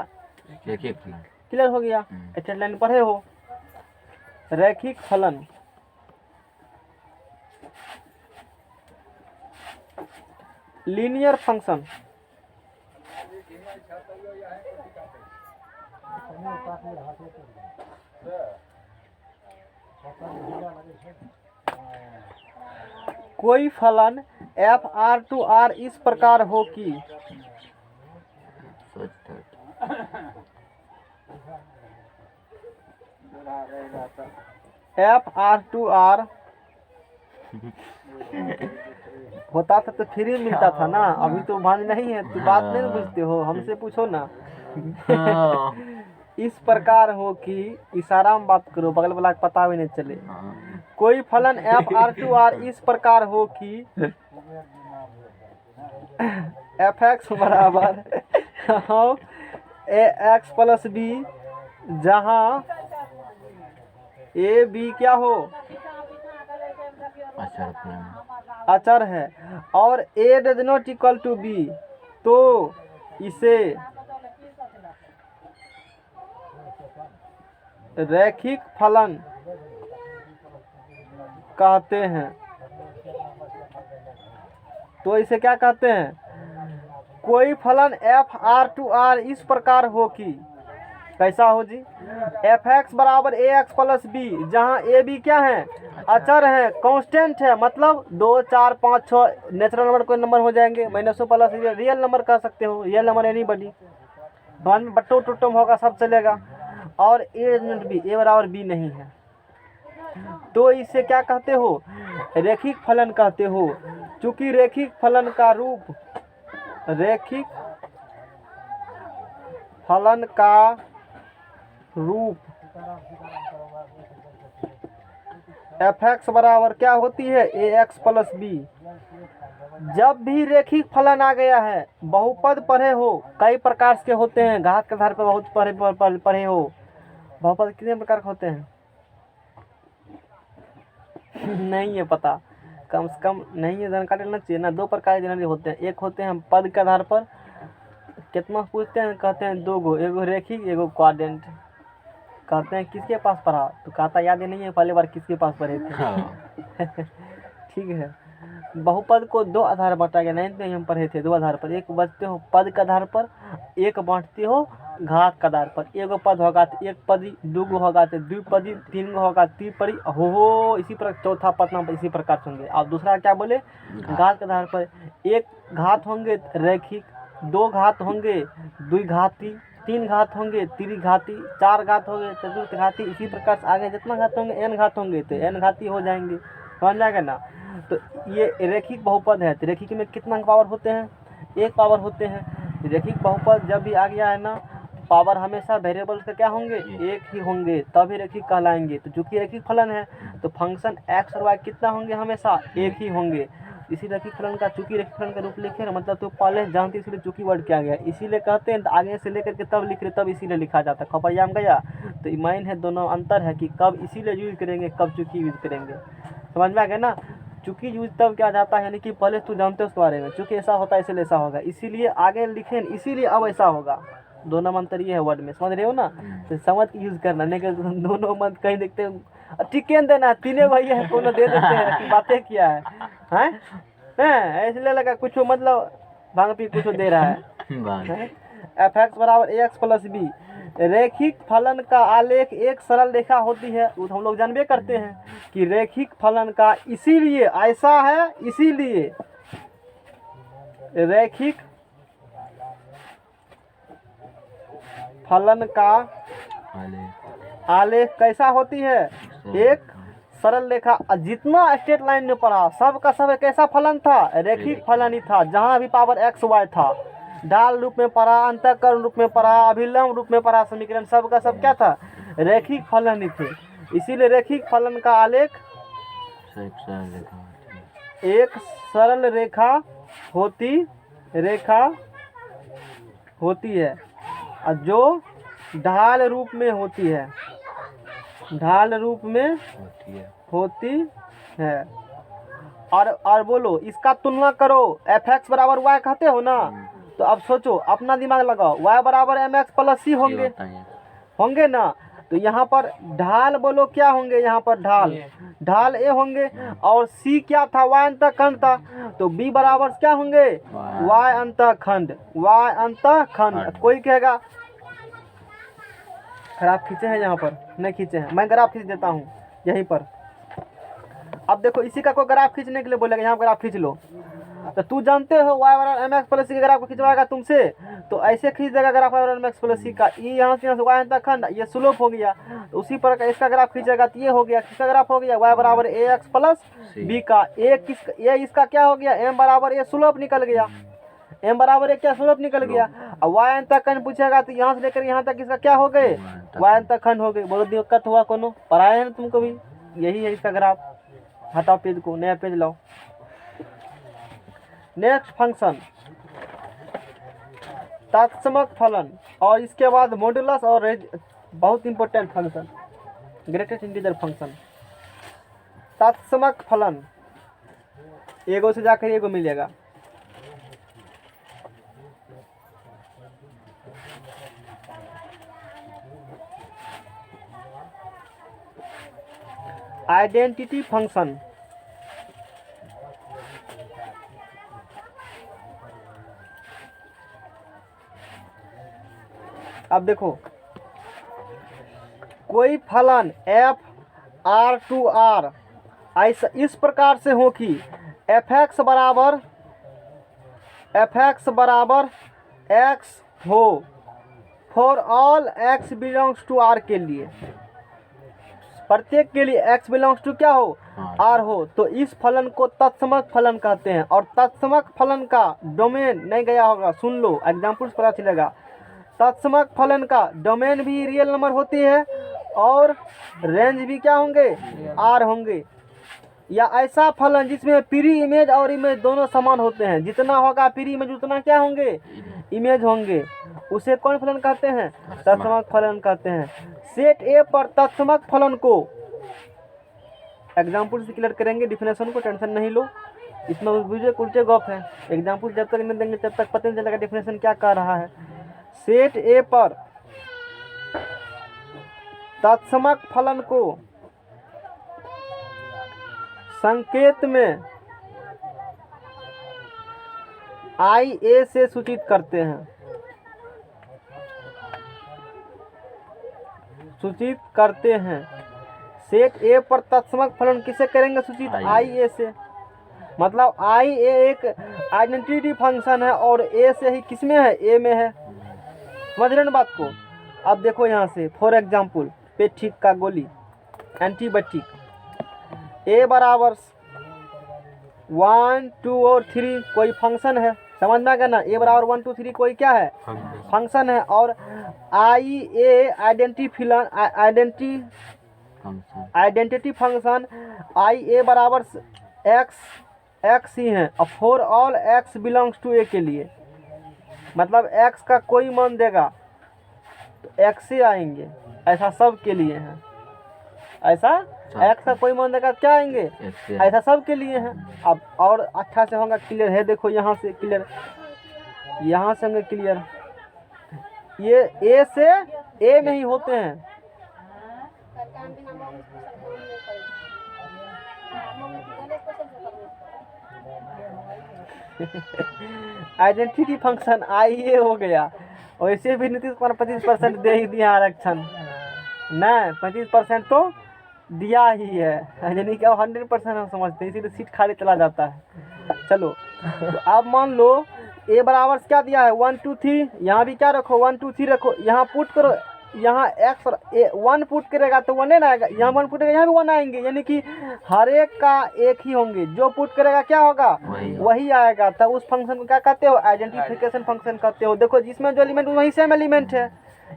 रैखिक फलन। क्लियर हो गया? स्ट्रेट लाइन पढ़े हो। रैखिक फलन लीनियर फंक्शन कोई फलन एफ आर टू आर इस प्रकार हो कि एफ आर टू आर होता था तो फ्री मिलता था ना, अभी तो भान नहीं है, तो बात नहीं बुझते हो, हमसे पूछो ना। इस प्रकार हो कि इशारा में बात करो, बगल वाला को पता भी नहीं चले। कोई फलन एफ आर टू आर इस प्रकार हो कि एफ एक्स बराबर ए एक्स प्लस बी, जहाँ ए बी क्या हो? अचर फलन। अचर है, और a does not equal to B, तो इसे रैखिक फलन कहते हैं। तो इसे क्या कहते हैं? कोई फलन एफ आर टू आर इस प्रकार हो कि, कैसा हो जी? एफ एक्स बराबर ए एक्स प्लस बी, जहाँ ए बी क्या है? अचर है, कांस्टेंट है, मतलब 2 4 5 6 नेचुरल नंबर कोई नंबर हो जाएंगे, माइनसो प्लस रियल नंबर कह सकते हो, रियल नंबर एनी बडी, बाद में बट्टो टुट्टम होगा सब चलेगा। और ए बी, ए बराबर बी नहीं है, तो इसे क्या कहते हो? रैखिक फलन कहते हो। चूंकि रैखिक फलन का रूप, रैखिक फलन का रूप एफ एक्स बराबर क्या होती है? ए एक्स प्लस बी। जब भी रैखिक फलन आ गया है, बहुपद पढ़े हो, कई प्रकार के होते हैं, घात के आधार पर बहुत पढ़े हो। बहुपद कितने प्रकार के होते हैं? नहीं है पता, कम से कम नहीं है, जानकारी लेना चाहिए ना। 2 प्रकार जनरली होते हैं। एक होते हैं पद के आधार पर, कितना पूछते हैं, कहते हैं 2 गो, एगो रैखिक एगो क्वाड्रेंट। कहते हैं किसके पास पढ़ा, तो कहता याद ही नहीं है पहले बार किसके पास पढ़े थे। ठीक है। बहुपद को 2 आधार बांटा गया, 9th में हम पढ़े थे 2 आधार पर। एक बचते हो पद के आधार पर, एक बांटते हो घात के आधार पर। एगो पद होगा तो एक पदी, 2 गो होगा तो द्विपदी, 3 गो होगा त्रिपदी, हो इसी प्रकार चौथा पद नाम इसी प्रकार से होंगे। और दूसरा क्या बोले? घात के आधार पर। एक घात होंगे रैखिक, 2 घात होंगे द्विघाती, 3 घात होंगे त्रिघाती, 4 घात होंगे चतुर्थ घाती। इसी प्रकार से आगे जितना घात होंगे n घात होंगे तो n घाती हो जाएंगे, समझ जाएगा ना। तो ये रैखिक बहुपद है। तो रैखिक में कितना पावर होते हैं? 1 पावर होते हैं। रैखिक बहुपद जब भी आ गया है ना, पावर हमेशा वेरिएबल्स का क्या होंगे? 1 ही होंगे, तभी रैखिक कहलाएंगे। तो चूंकि रैखिक फलन है तो फंक्शन एक्स और वाई कितना होंगे? हमेशा 1 ही होंगे। इसी रैखिक फलन का, चूंकि रैखिक फलन का रूप लिखे ना, मतलब तो पहले जानते, इसलिए चूंकि वर्ड किया गया, इसीलिए कहते हैं। तो आगे से लेकर के तब लिख रहे, तब इसीलिए लिखा जाता है। खपरिया में गया तो माइन है, दोनों अंतर है कि कब इसीलिए यूज करेंगे, कब चूंकि यूज करेंगे, समझ में आ गया ना। चूंकि यूज तब क्या जाता है, यानी कि पहले तो जानते हो उसके बारे में, चूंकि ऐसा होता है इसलिए ऐसा होगा, इसीलिए आगे लिखे, इसीलिए अब ऐसा होगा। दोनों में अंतर ये है वर्ड में, समझ रहे हो ना। तो समझ के यूज करना, नहीं कि दोनों मत कहीं देखते हो ठीक है देना तीनों भैया है कोनो दे देते हैं कि बातें किया है हैं इसलिए लगा कुछ मतलब भांग पी कुछ दे रहा है। एफ एक्स बराबर ए एक्स प्लस बी, रैखिक फलन का आलेख एक सरल रेखा होती है, वो हम लोग जानबे करते हैं कि रैखिक फलन का इसीलिए ऐसा है, इसीलिए रैखिक फलन का आलेख कैसा होती है, एक सरल रेखा। जितना स्ट्रेट लाइन में पढ़ा सब का सब एक ऐसा फलन था, रैखिक फलन ही था, जहां भी पावर एक्स वाई था। ढाल रूप में पढ़ा, अंतःकरण रूप में पढ़ा, अभिलंब रूप में पढ़ा, समीकरण सब का सब क्या था, रैखिक फलन ही थे। इसीलिए रैखिक फलन का आलेख एक सरल रेखा होती है और जो ढाल रूप में होती है, ढाल रूप में होती है। और बोलो इसका तुलना करो, एफ एक्स बराबर वाई कहते हो ना, तो अब सोचो अपना दिमाग लगाओ, y बराबर एम एक्स प्लस सी होंगे ना। तो यहाँ पर ढाल बोलो क्या होंगे, यहाँ पर ढाल ए होंगे और सी क्या था, y अंतःखंड था। तो b बराबर क्या होंगे, y अंतःखंड। कोई कहेगा ग्राफ खींचे हैं, यहाँ पर नहीं खींचे हैं, मैं ग्राफ खींच देता हूँ यहीं पर। अब देखो इसी का कोई ग्राफ खींचने के लिए बोलेगा, यहाँ ग्राफ खींच लो, तो तू जानते हो y बराबर एम एक्स प्लस सी का ग्राफ को खिंचवाएगा तुमसे, तो ऐसे खींच देगा ग्राफ y बराबर एम एक्स प्लस सी का, यहाँ से y अंतःखंड, ये स्लोप हो गया। तो उसी पर इसका ग्राफ खींचेगा तो ये हो गया, किसका ग्राफ हो गया, y बराबर ए एक्स प्लस बी का। ये इसका क्या हो गया, m बराबर ए स्लोप निकल गया, m बराबर एक क्या स्लोप निकल गया। अब y अंतःखंड पूछेगा तो यहाँ से लेकर यहाँ तक इसका क्या हो गए, y अंतःखंड हो गए। बोलो दिक्कत हुआ कोनो, पढ़ाए हैं तुमको भी, यही है इसका ग्राफ। हटाओ पेज को, नया पेज लाओ। नेक्स्ट फंक्शन तत्समक फलन, और इसके बाद मॉड्यूलस और बहुत important function greatest integer function. तत्समक फलन एगो से जाकर एगो मिलेगा। आइडेंटिटी फंक्शन, अब देखो कोई फलन एफ आर टू आर ऐसा इस प्रकार से हो कि एफ एक्स बराबर एक्स हो for all x belongs to R के लिए, प्रत्येक के लिए x बिलोंग्स टू क्या हो, r हो, तो इस फलन को तत्समक फलन कहते हैं। और तत्समक फलन का डोमेन नहीं गया होगा, सुन लो एग्जाम्पल पता चलेगा। तत्समक फलन का डोमेन भी रियल नंबर होती है और रेंज भी क्या होंगे, r होंगे। या ऐसा फलन जिसमें प्री इमेज और इमेज दोनों समान होते हैं, जितना होगा प्री इमेज उतना क्या होंगे, इमेज होंगे, उसे कौन फलन कहते हैं, तत्समक फलन कहते हैं। सेट ए पर तत्समक फलन को एग्जाम्पल से क्लियर करेंगे, डिफिनेशन को टेंशन नहीं लो, इसमें उल्टे गप है। एग्जाम्पल जब तक नहीं देंगे तब तक पता नहीं चलेगा डिफिनेशन क्या कह रहा है। सेट ए पर तत्समक फलन को संकेत में आई ए से सूचित करते हैं, सेट ए पर तत्समक फलन किसे करेंगे सूचित, आई ए से। मतलब आई ए एक आइडेंटिटी फंक्शन है और ए से ही किसमें है, ए में है। समझ रहे ना बात को। अब देखो यहाँ से फॉर एग्जाम्पल पेटिक का गोली एंटीबायोटिक, ए बराबर 1 2 और 3 कोई फंक्शन है, समझ में आ गया ना। ए बराबर 1 2 3 कोई क्या है, फंक्शन है। और आई ए आइडेंटिटी फंक्शन आई ए बराबर एक्स ही है और for all x belongs to A के लिए, मतलब एक्स का कोई मान देगा तो एक्स से आएंगे, ऐसा सब के लिए है। ऐसा एक्स का कोई मान देगा क्या आएंगे, ऐसा सब के लिए है। अब और अच्छा से होगा क्लियर है, देखो यहाँ से क्लियर, यहाँ से होंगे क्लियर। ये ए से ए में ही होते हैं। आइडेंटिटी फंक्शन आई ए हो गया। वैसे भी नीतीश कुमार 25% दे ही दिया आरक्षण, नहीं 25% तो दिया ही है, यानी कि 100% हम समझते हैं, इसीलिए सीट खाली चला जाता है। चलो तो अब मान लो ए बराबर क्या दिया है 1 2 3, यहाँ भी क्या रखो 1 2 3 रखो, यहाँ पुट करो, यहाँ एक्स और ए 1 पुट करेगा तो 1 ना आएगा, यहाँ 1 पुट करेगा यहाँ भी 1 आएंगे, यानी कि हर एक का एक ही होंगे, जो पुट करेगा क्या होगा वही आएगा। तो उस फंक्शन को क्या कहते हो, आइडेंटिफिकेशन फंक्शन कहते हो। देखो जिसमें जो एलिमेंट वही सेम एलिमेंट है,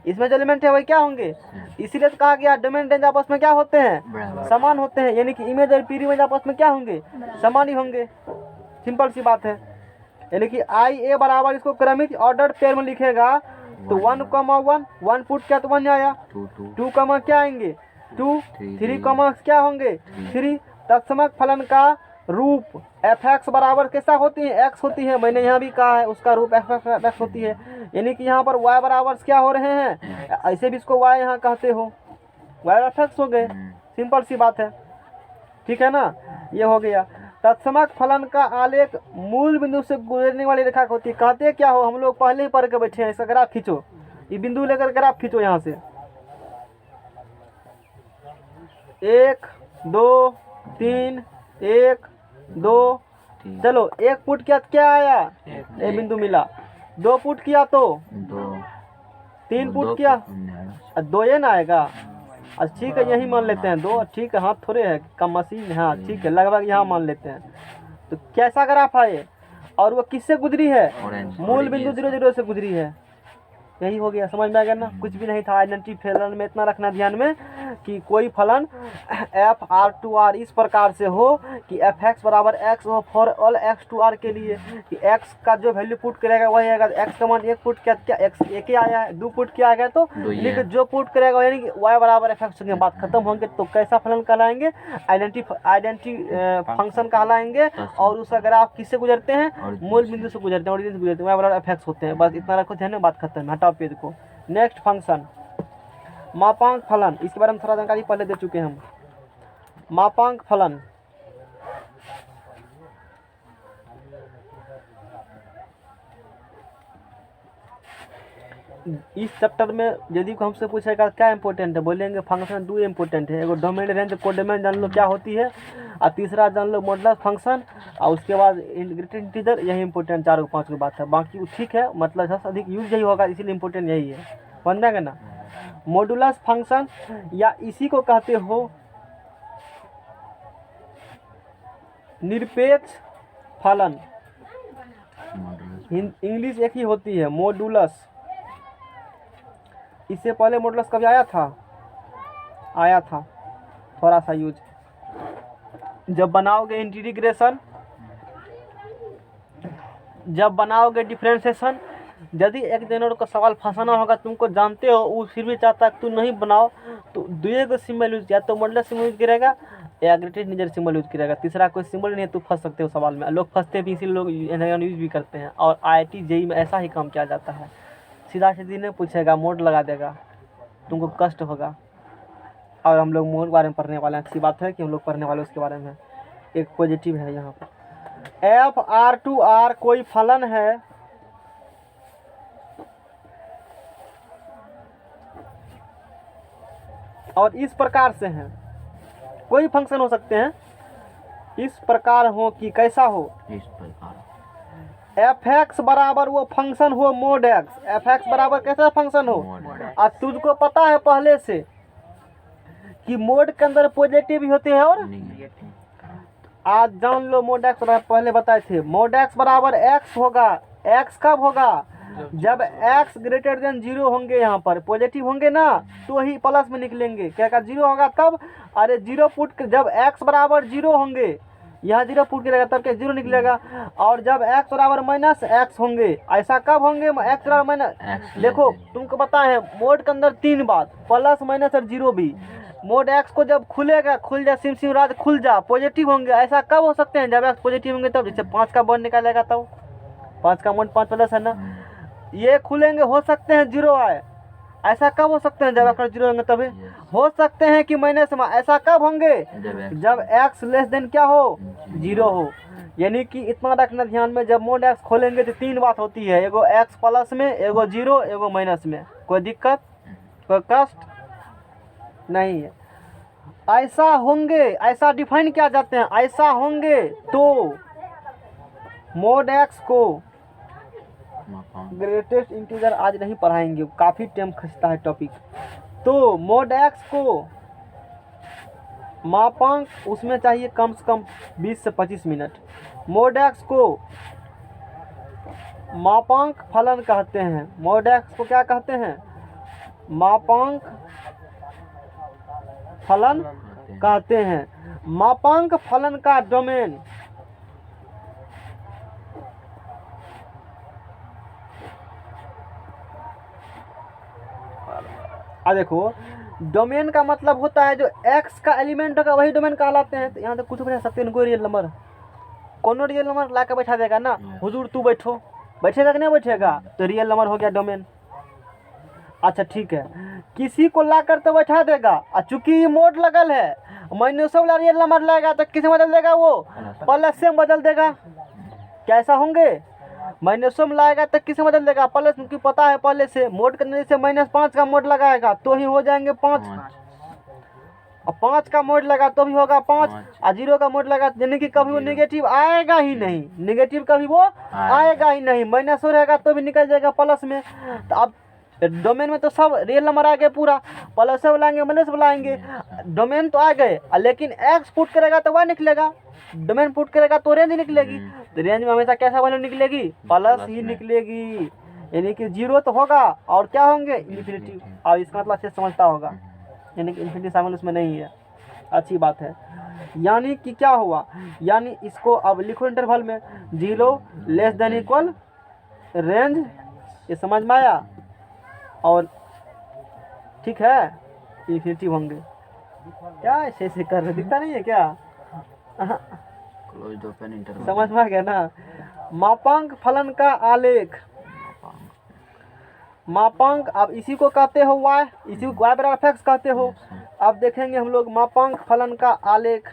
इसमें जो एलिमेंट है वही क्या होंगे, इसीलिए तो कहा गया डोमेन रेंज आपस में क्या होते हैं, समान होते हैं, यानी कि इमेज और पीरी रेंज आपस में क्या होंगे, समान ही होंगे। सिंपल सी बात है। यानी कि आई ए बराबर इसको क्रमिक ऑर्डर पेयर में लिखेगा तो 1 1 पुट क्या तो 1 आया, 2 क्या आएंगे 2, 3 क्या होंगे 3। तत्समक फलन का रूप एफ एक्स बराबर कैसा होती है, एक्स होती है, मैंने यहाँ भी कहा है उसका रूप एफ एक्स होती है, यानी कि यहाँ पर वाई बराबर क्या हो रहे हैं, ऐसे भी इसको वाई यहाँ कहते हो, वाई एफ एक्स हो गए, सिंपल सी बात है, ठीक है ना। ये हो गया। तत्समक फलन का आलेख मूल बिंदु से गुजरने वाली रेखा होती है। कहते क्या हो, हम लोग पहले ही पढ़ के बैठे हैं, इसका ग्राफ खींचो, ये बिंदु लेकर ग्राफ खींचो यहाँ से 1 2 3 1 2, चलो 1 पुट किया क्या आया, एक बिंदु मिला, 2 पुट किया तो 3 पुट किया 2 ये ना आएगा। अच्छा ठीक है यही मान लेते हैं 2, ठीक है, हाँ थोड़े है कम मशीन है, हाँ ठीक है लगभग यहाँ मान लेते हैं। तो कैसा ग्राफ है ये, और वो किससे गुजरी है, मूल बिंदु 0 0 से गुजरी है, यही हो गया। समझ में आ गया ना, कुछ भी नहीं था। आइडेंटिटी फलन में इतना रखना ध्यान में कि कोई फलन एफ आर टू आर इस प्रकार से हो कि एफ एक्स बराबर एक्स हो for all x to R के लिए, कि एक्स का जो वैल्यू पुट करेगा वही आएगा। एक्स का मान 1 पुट क्या एक्स एक ही आया है, 2 पुट क्या आ गया तो, लेकिन जो पुट करेगा यानी कि वाई बराबर एफ एक्स होंगे, बात खत्म होंगे। तो कैसा फलन कहलाएंगे, आइडेंटिटी फंक्शन कहलाएंगे। और उसका ग्राफ किससे गुजरते हैं, मूल बिंदु से गुजरते हैं, ओरिजिन से गुजरते हैं, वाई बराबर एफ एक्स होते हैं। बस इतना रखो ध्यान में, बात खत्म। हटाओ पेज को। नेक्स्ट फंक्शन मापांक फलन, इसके बारे में थोड़ा जानकारी पहले दे चुके हैं हम। मापांक फलन इस चैप्टर में यदि को हमसे पूछेगा क्या इंपॉर्टेंट है, बोलेंगे फंक्शन 2 इंपॉर्टेंट है। एगो डोमेन रेंज कोडोमेन जान लो क्या होती है, और तीसरा जान लो मॉडुलस फंक्शन, और उसके बाद इंटीग्रेटेड इंटीजर, यही इंपॉर्टेंट 4 5 की बात है। बाकी ठीक है, मतलब सबसे अधिक यूज यही होगा, इसीलिए इंपॉर्टेंट यही है, समझ जाएगा ना। मॉडुलस फंक्शन या इसी को कहते हो निरपेक्ष फलन, इंग्लिश एक ही होती है मॉडुलस। इससे पहले मॉडुलस कभी आया था थोड़ा सा यूज, जब बनाओगे इंटीग्रेशन, जब बनाओगे डिफरेंशिएशन, यदि एक जनर को सवाल फंसाना होगा, तुमको जानते हो वो फिर भी चाहता है तू नहीं बनाओ, तो 2 सिंबल यूज, या तो मॉडुलस सिंबल यूज करेगा या ग्रेटेड इंटीजर सिंबल यूज करेगा, तीसरा कोई सिंबल नहीं है, तू फंस सकते हो सवाल में। लोग फंसते भी इसीलिए लोग यूज भी करते हैं, और IIT JEE में ऐसा ही काम किया जाता है। सीधा सीधी नहीं पूछेगा, मोड लगा देगा, तुमको कष्ट होगा। और हम लोग मोड के बारे में पढ़ने वाले हैं, अच्छी बात है कि हम लोग पढ़ने वाले उसके बारे में, एक पॉजिटिव है यहाँ पर। एफ आर टू आर कोई फलन है और इस प्रकार से हैं, कोई फंक्शन हो सकते हैं इस प्रकार हो कि कैसा हो, इस प्रकार एफ एक्स बराबर वो फंक्शन हो मोड एक्स, एफ एक्स बराबर कैसा फंक्शन हो। और तुझको पता है पहले से कि मोड के अंदर पॉजिटिव भी होते हैं और आज जान लो मोड एक्स बराबर, पहले बताए थे मोड एक्स बराबर एक्स होगा। एक्स कब होगा, जब x ग्रेटर देन 0 होंगे, यहाँ पर पॉजिटिव होंगे ना तो ही प्लस में निकलेंगे। क्या का 0 होगा तब, अरे 0 पुट, जब x बराबर 0 होंगे, यहाँ 0 पुट करेगा तब क्या 0 निकलेगा। और जब x बराबर माइनस x होंगे, ऐसा कब होंगे x बराबर माइनस, देखो तुमको पता है मोड के अंदर 3 बात, प्लस माइनस और 0 भी। मोड x को जब खुलेगा, खुल जा सिम सिम राज खुल जा, पॉजिटिव होंगे, ऐसा कब हो सकते हैं जब x पॉजिटिव होंगे तब। जैसे 5 का बॉन्ड निकालेगा तब, 5 का मोड 5 प्लस है ना, ये खुलेंगे, हो सकते हैं जीरो आए। ऐसा कब हो सकते हैं? जब अगर जीरो होंगे तभी। हो सकते हैं कि माइनस में, ऐसा कब होंगे? जब एक्स लेस देन क्या हो? जीरो हो। यानी कि इतना रखना ध्यान में, जब मोड एक्स खोलेंगे तो तीन बात होती है, एगो एक्स प्लस में, एगो जीरो, एगो माइनस में। कोई दिक्कत, कोई कष्ट नहीं है। ऐसा होंगे, ऐसा डिफाइन किया जाते हैं, ऐसा होंगे तो मोड एक्स को ग्रेटेस्ट इंटीजर आज नहीं पढ़ाएंगे, काफ़ी टाइम खींचता है टॉपिक। तो मोड एक्स को मापांक उसमें चाहिए कम से कम 20 से 25 मिनट। मोड एक्स को मापांक फलन कहते हैं। मोड एक्स को क्या कहते हैं? मापांक फलन कहते हैं। मापांक फलन का डोमेन देखो, डोमेन का मतलब होता है जो एक्स का एलिमेंट होगा वही डोमेन कहलाते हैं। तो यहाँ तो कुछ बता सकते हैं, कोई रियल नंबर, कोनो रियल नंबर ला के बैठा देगा ना। हुजूर तू बैठो, बैठेगा कि नहीं बैठेगा? तो रियल नंबर हो गया डोमेन। अच्छा ठीक है, किसी को ला कर तो बैठा देगा, और चूंकि मोड लगल है, माइनस वाला रियल नंबर लाएगा तो किसे बदल देगा? वो प्लस से बदल देगा। कैसा होंगे? माइनस में लाएगा तो किसे बदल देगा? प्लस, क्योंकि पता है पहले से मोड करने से -5 का मोड लगाएगा तो ही हो जाएंगे 5, और 5 का मोड लगा तो भी होगा 5, और 0 का मोड लगा, यानी कि कभी वो नेगेटिव आएगा ही नहीं। नेगेटिव कभी वो आएगा ही नहीं। माइनस हो रहेगा तो भी निकल जाएगा प्लस में। तो अब डोमेन में तो सब रियल नंबर आ गए पूरा, प्लस से बुलाएंगे, माइनस बुलाएंगे, डोमेन तो आ गए, लेकिन एक्स पुट करेगा तो वह निकलेगा, डोमेन पुट करेगा तो रेंज निकलेगी। तो रेंज में हमेशा कैसा वैल्यू निकलेगी? प्लस ही निकलेगी। यानी कि जीरो तो होगा और क्या होंगे? इन्फिनिटी। और इसका मतलब अच्छे समझता होगा, यानी कि इन्फिनिटी शामिल उसमें नहीं है। अच्छी बात है। यानी कि क्या हुआ? यानी इसको अब लिखो इंटरवल में, 0 लेस देन इक्वल रेंज, ये समझ में आया? और ठीक है, इन्फिनिटी होंगे। क्या ऐसे ऐसे कर रहे, दिखता नहीं है क्या? Closed open interval. समझ में आ गया ना? मापांक फलन का आलेख, मापांक, अब इसी को कहते हो y, इसी को y बराबर f कहते हो। अब देखेंगे हम लोग मापांक फलन का आलेख।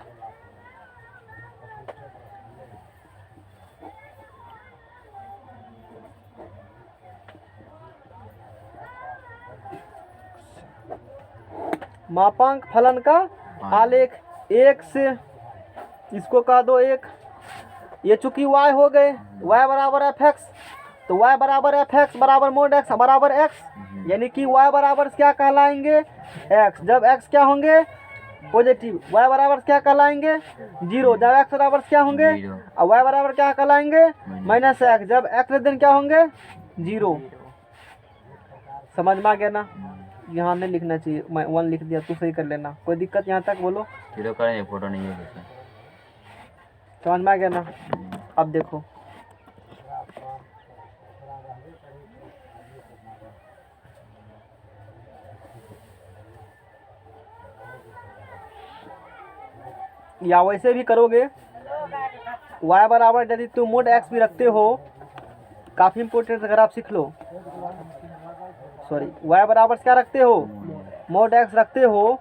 मापांक फलन का आलेख, 1 से इसको कह दो 1, ये चूंकि y हो गए, y बराबर f, तो y बराबर f बराबर मोड x बराबर x, यानी कि y बराबर क्या कहलाएंगे? x। जब x क्या होंगे? पॉजिटिव। y बराबर क्या कहलाएंगे? 0। जब x बराबर क्या होंगे? और y बराबर क्या कहलाएंगे? -x। जब x लेस देन क्या होंगे? 0। समझ में आ गया ना? यहाँ नहीं लिखना चाहिए, मैं 1 लिख दिया, तू सही कर लेना। कोई दिक्कत यहाँ तक? बोलो। जीरो करेंगे, फोटो नहीं है जैसे। समझ में आ गया ना? अब देखो, या वैसे भी करोगे, y बराबर यदि तुम मोड x भी रखते हो, काफ़ी इंपॉर्टेंट, अगर आप सीख लो, सॉरी, y बराबर क्या रखते हो? मोड x रखते हो,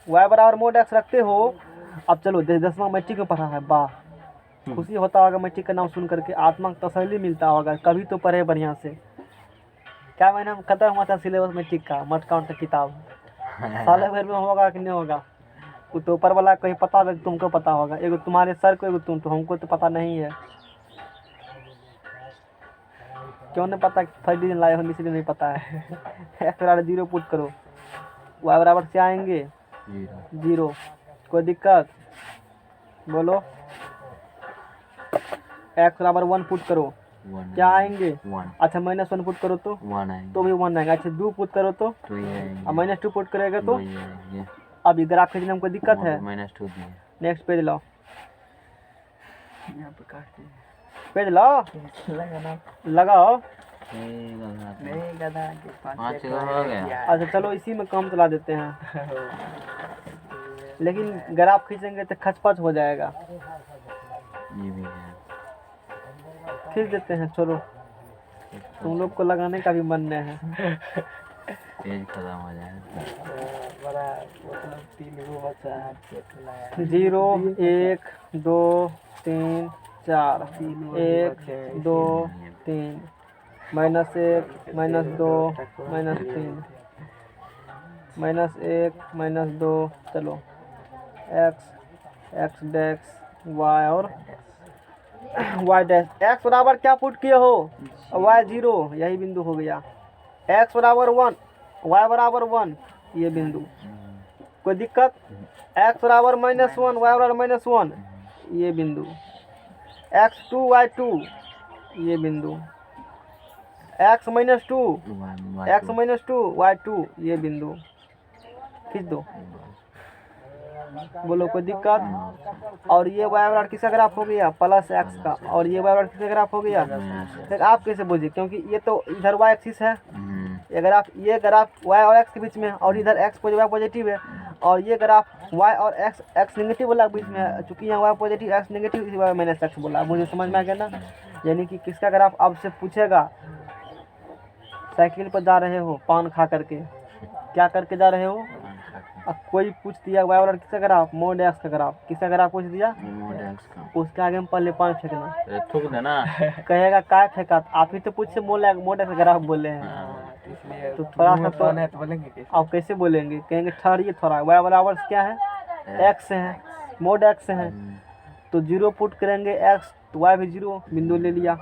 y बराबर मोड x रखते हो। अब चलो 10वां मैट्रिक में पढ़ा है, वाह, खुशी होता होगा मैट्रिक का नाम सुन करके, आत्मा को तसल्ली मिलता होगा, कभी तो पढ़े बढ़िया से। क्या महीना में खत्म हुआ था सिलेबस मैट्रिक का? मट काउंट का किताब साल भर में होगा कि नहीं होगा? वो तो ऊपर वाला कहीं पता है, तुमको पता होगा, एगो तुम्हारे सर को, एगो तुम, तो हमको तो पता नहीं है। क्यों नहीं पता? फर्स्ट डिवीजन लाए हो इसलिए नहीं पता है। x बराबर 0 पुट करो, y बराबर से आएंगे 0। कोई दिक्कत? बोलो। x बराबर 1 पुट करो, क्या आएंगे? 1। अच्छा -1 पुट करो तो 1 आएंगे, तो भी 1 आएगा। अच्छा 2 पुट करो तो, तो ये आएंगे, और -2 पुट करेगा तो, ये आएंगे। अब इधर आप खींचने में कोई दिक्कत है? -2 दिए। नेक्स्ट पेज लाओ, यहाँ पे काट दिए। पेज लाओ, लगाना लगाओ। नहीं गधा के 5 का हो गया। अच्छा चलो इसी में काम चला देते हैं, लेकिन ग्राफ खींचेंगे तो खचपच हो जाएगा। ये भी है। खींच देते हैं, चलो तुम लोग को लगाने का भी मन नहीं है। तेज खत्म हो जाए। बड़ा मतलब 3 गो बचा है, चेक लाया। 0 1 2 3 4 1 2 3 -1 -2 -3 -1 -2 चलो x डैश y और y डैश x बराबर क्या पुट किए हो, y 0, यही बिंदु हो गया। x बराबर 1 y बराबर 1, ये बिंदु। कोई दिक्कत? x बराबर -1 y बराबर -1, ये बिंदु। x2 y2, ये बिंदु। x -2 y2, ये बिंदु। खींच दो। बोलो कोई दिक्कत? और ये y बराबर किसका ग्राफ हो गया, प्लस x का, और ये y बराबर किसका ग्राफ हो गया। फिर आप कैसे बोलिए, क्योंकि ये तो इधर y एक्सिस है, अगर आप ये ग्राफ y और x के बीच में, और इधर x पॉजिटिव है, और ये ग्राफ y और x नेगेटिव वाला बीच में है, चूंकि यहाँ y पॉजिटिव x नेगेटिव, इसी y माइनस x बोला। मुझे समझ में आ गया ना। यानी कि किसका ग्राफ आपसे पूछेगा, साइकिल पर जा रहे हो पान खा करके, क्या करके जा रहे हो, अब कोई पूछ दिया y बराबर किसका ग्राफ, मोड x का ग्राफ, किसका ग्राफ पूछ दिया, उसके आगे में पहले पान फेंकना, थूक देना। कहेगा काय फेंका, आप ही तो पूछ से मोड x का ग्राफ बोले हैं, तो थोड़ा सा तो है तो बोलेंगे कैसे? आप कैसे बोलेंगे, कहेंगे ठहरिए थोड़ा, y बराबर क्या है, x है, मोड x है, तो 0 पुट करेंगे x, तो y भी 0 बिंदु ले लिया,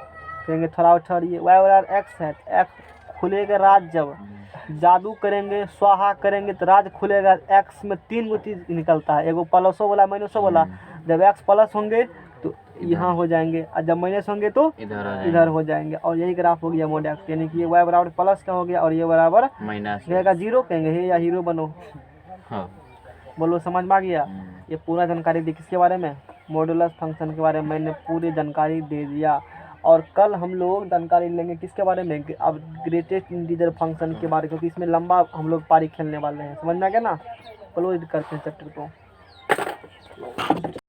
कहेंगे थोड़ा ठहरिए, y बराबर x है, x खुलेगा राज, जब जादू करेंगे स्वाहा करेंगे तो राज खुलेगा। x में 3 गो चीज निकलता है, एगो प्लसो वाला माइनसो वाला, जब x प्लस होंगे तो यहाँ हो जाएंगे, और जब माइनस होंगे तो इधर हो जाएंगे, और यही ग्राफ हो गया मोड x, यानी कि ये y बराबर प्लस का हो गया, और ये बराबर रहेगा 0, कहेंगे हे या हीरो बनो। बोलो समझ में आ गया। ये पूरा जानकारी दी किसके बारे में, मॉडुलस फंक्शन के बारे में मैंने पूरी जानकारी दे दिया। और कल हम लोग जानकारी लेंगे किसके बारे में, अब ग्रेटेस्ट इंटीजर फंक्शन के बारे में, क्योंकि इसमें लंबा हम लोग पारी खेलने वाले हैं। समझ में आ गया ना। क्लोज करते हैं चैप्टर को।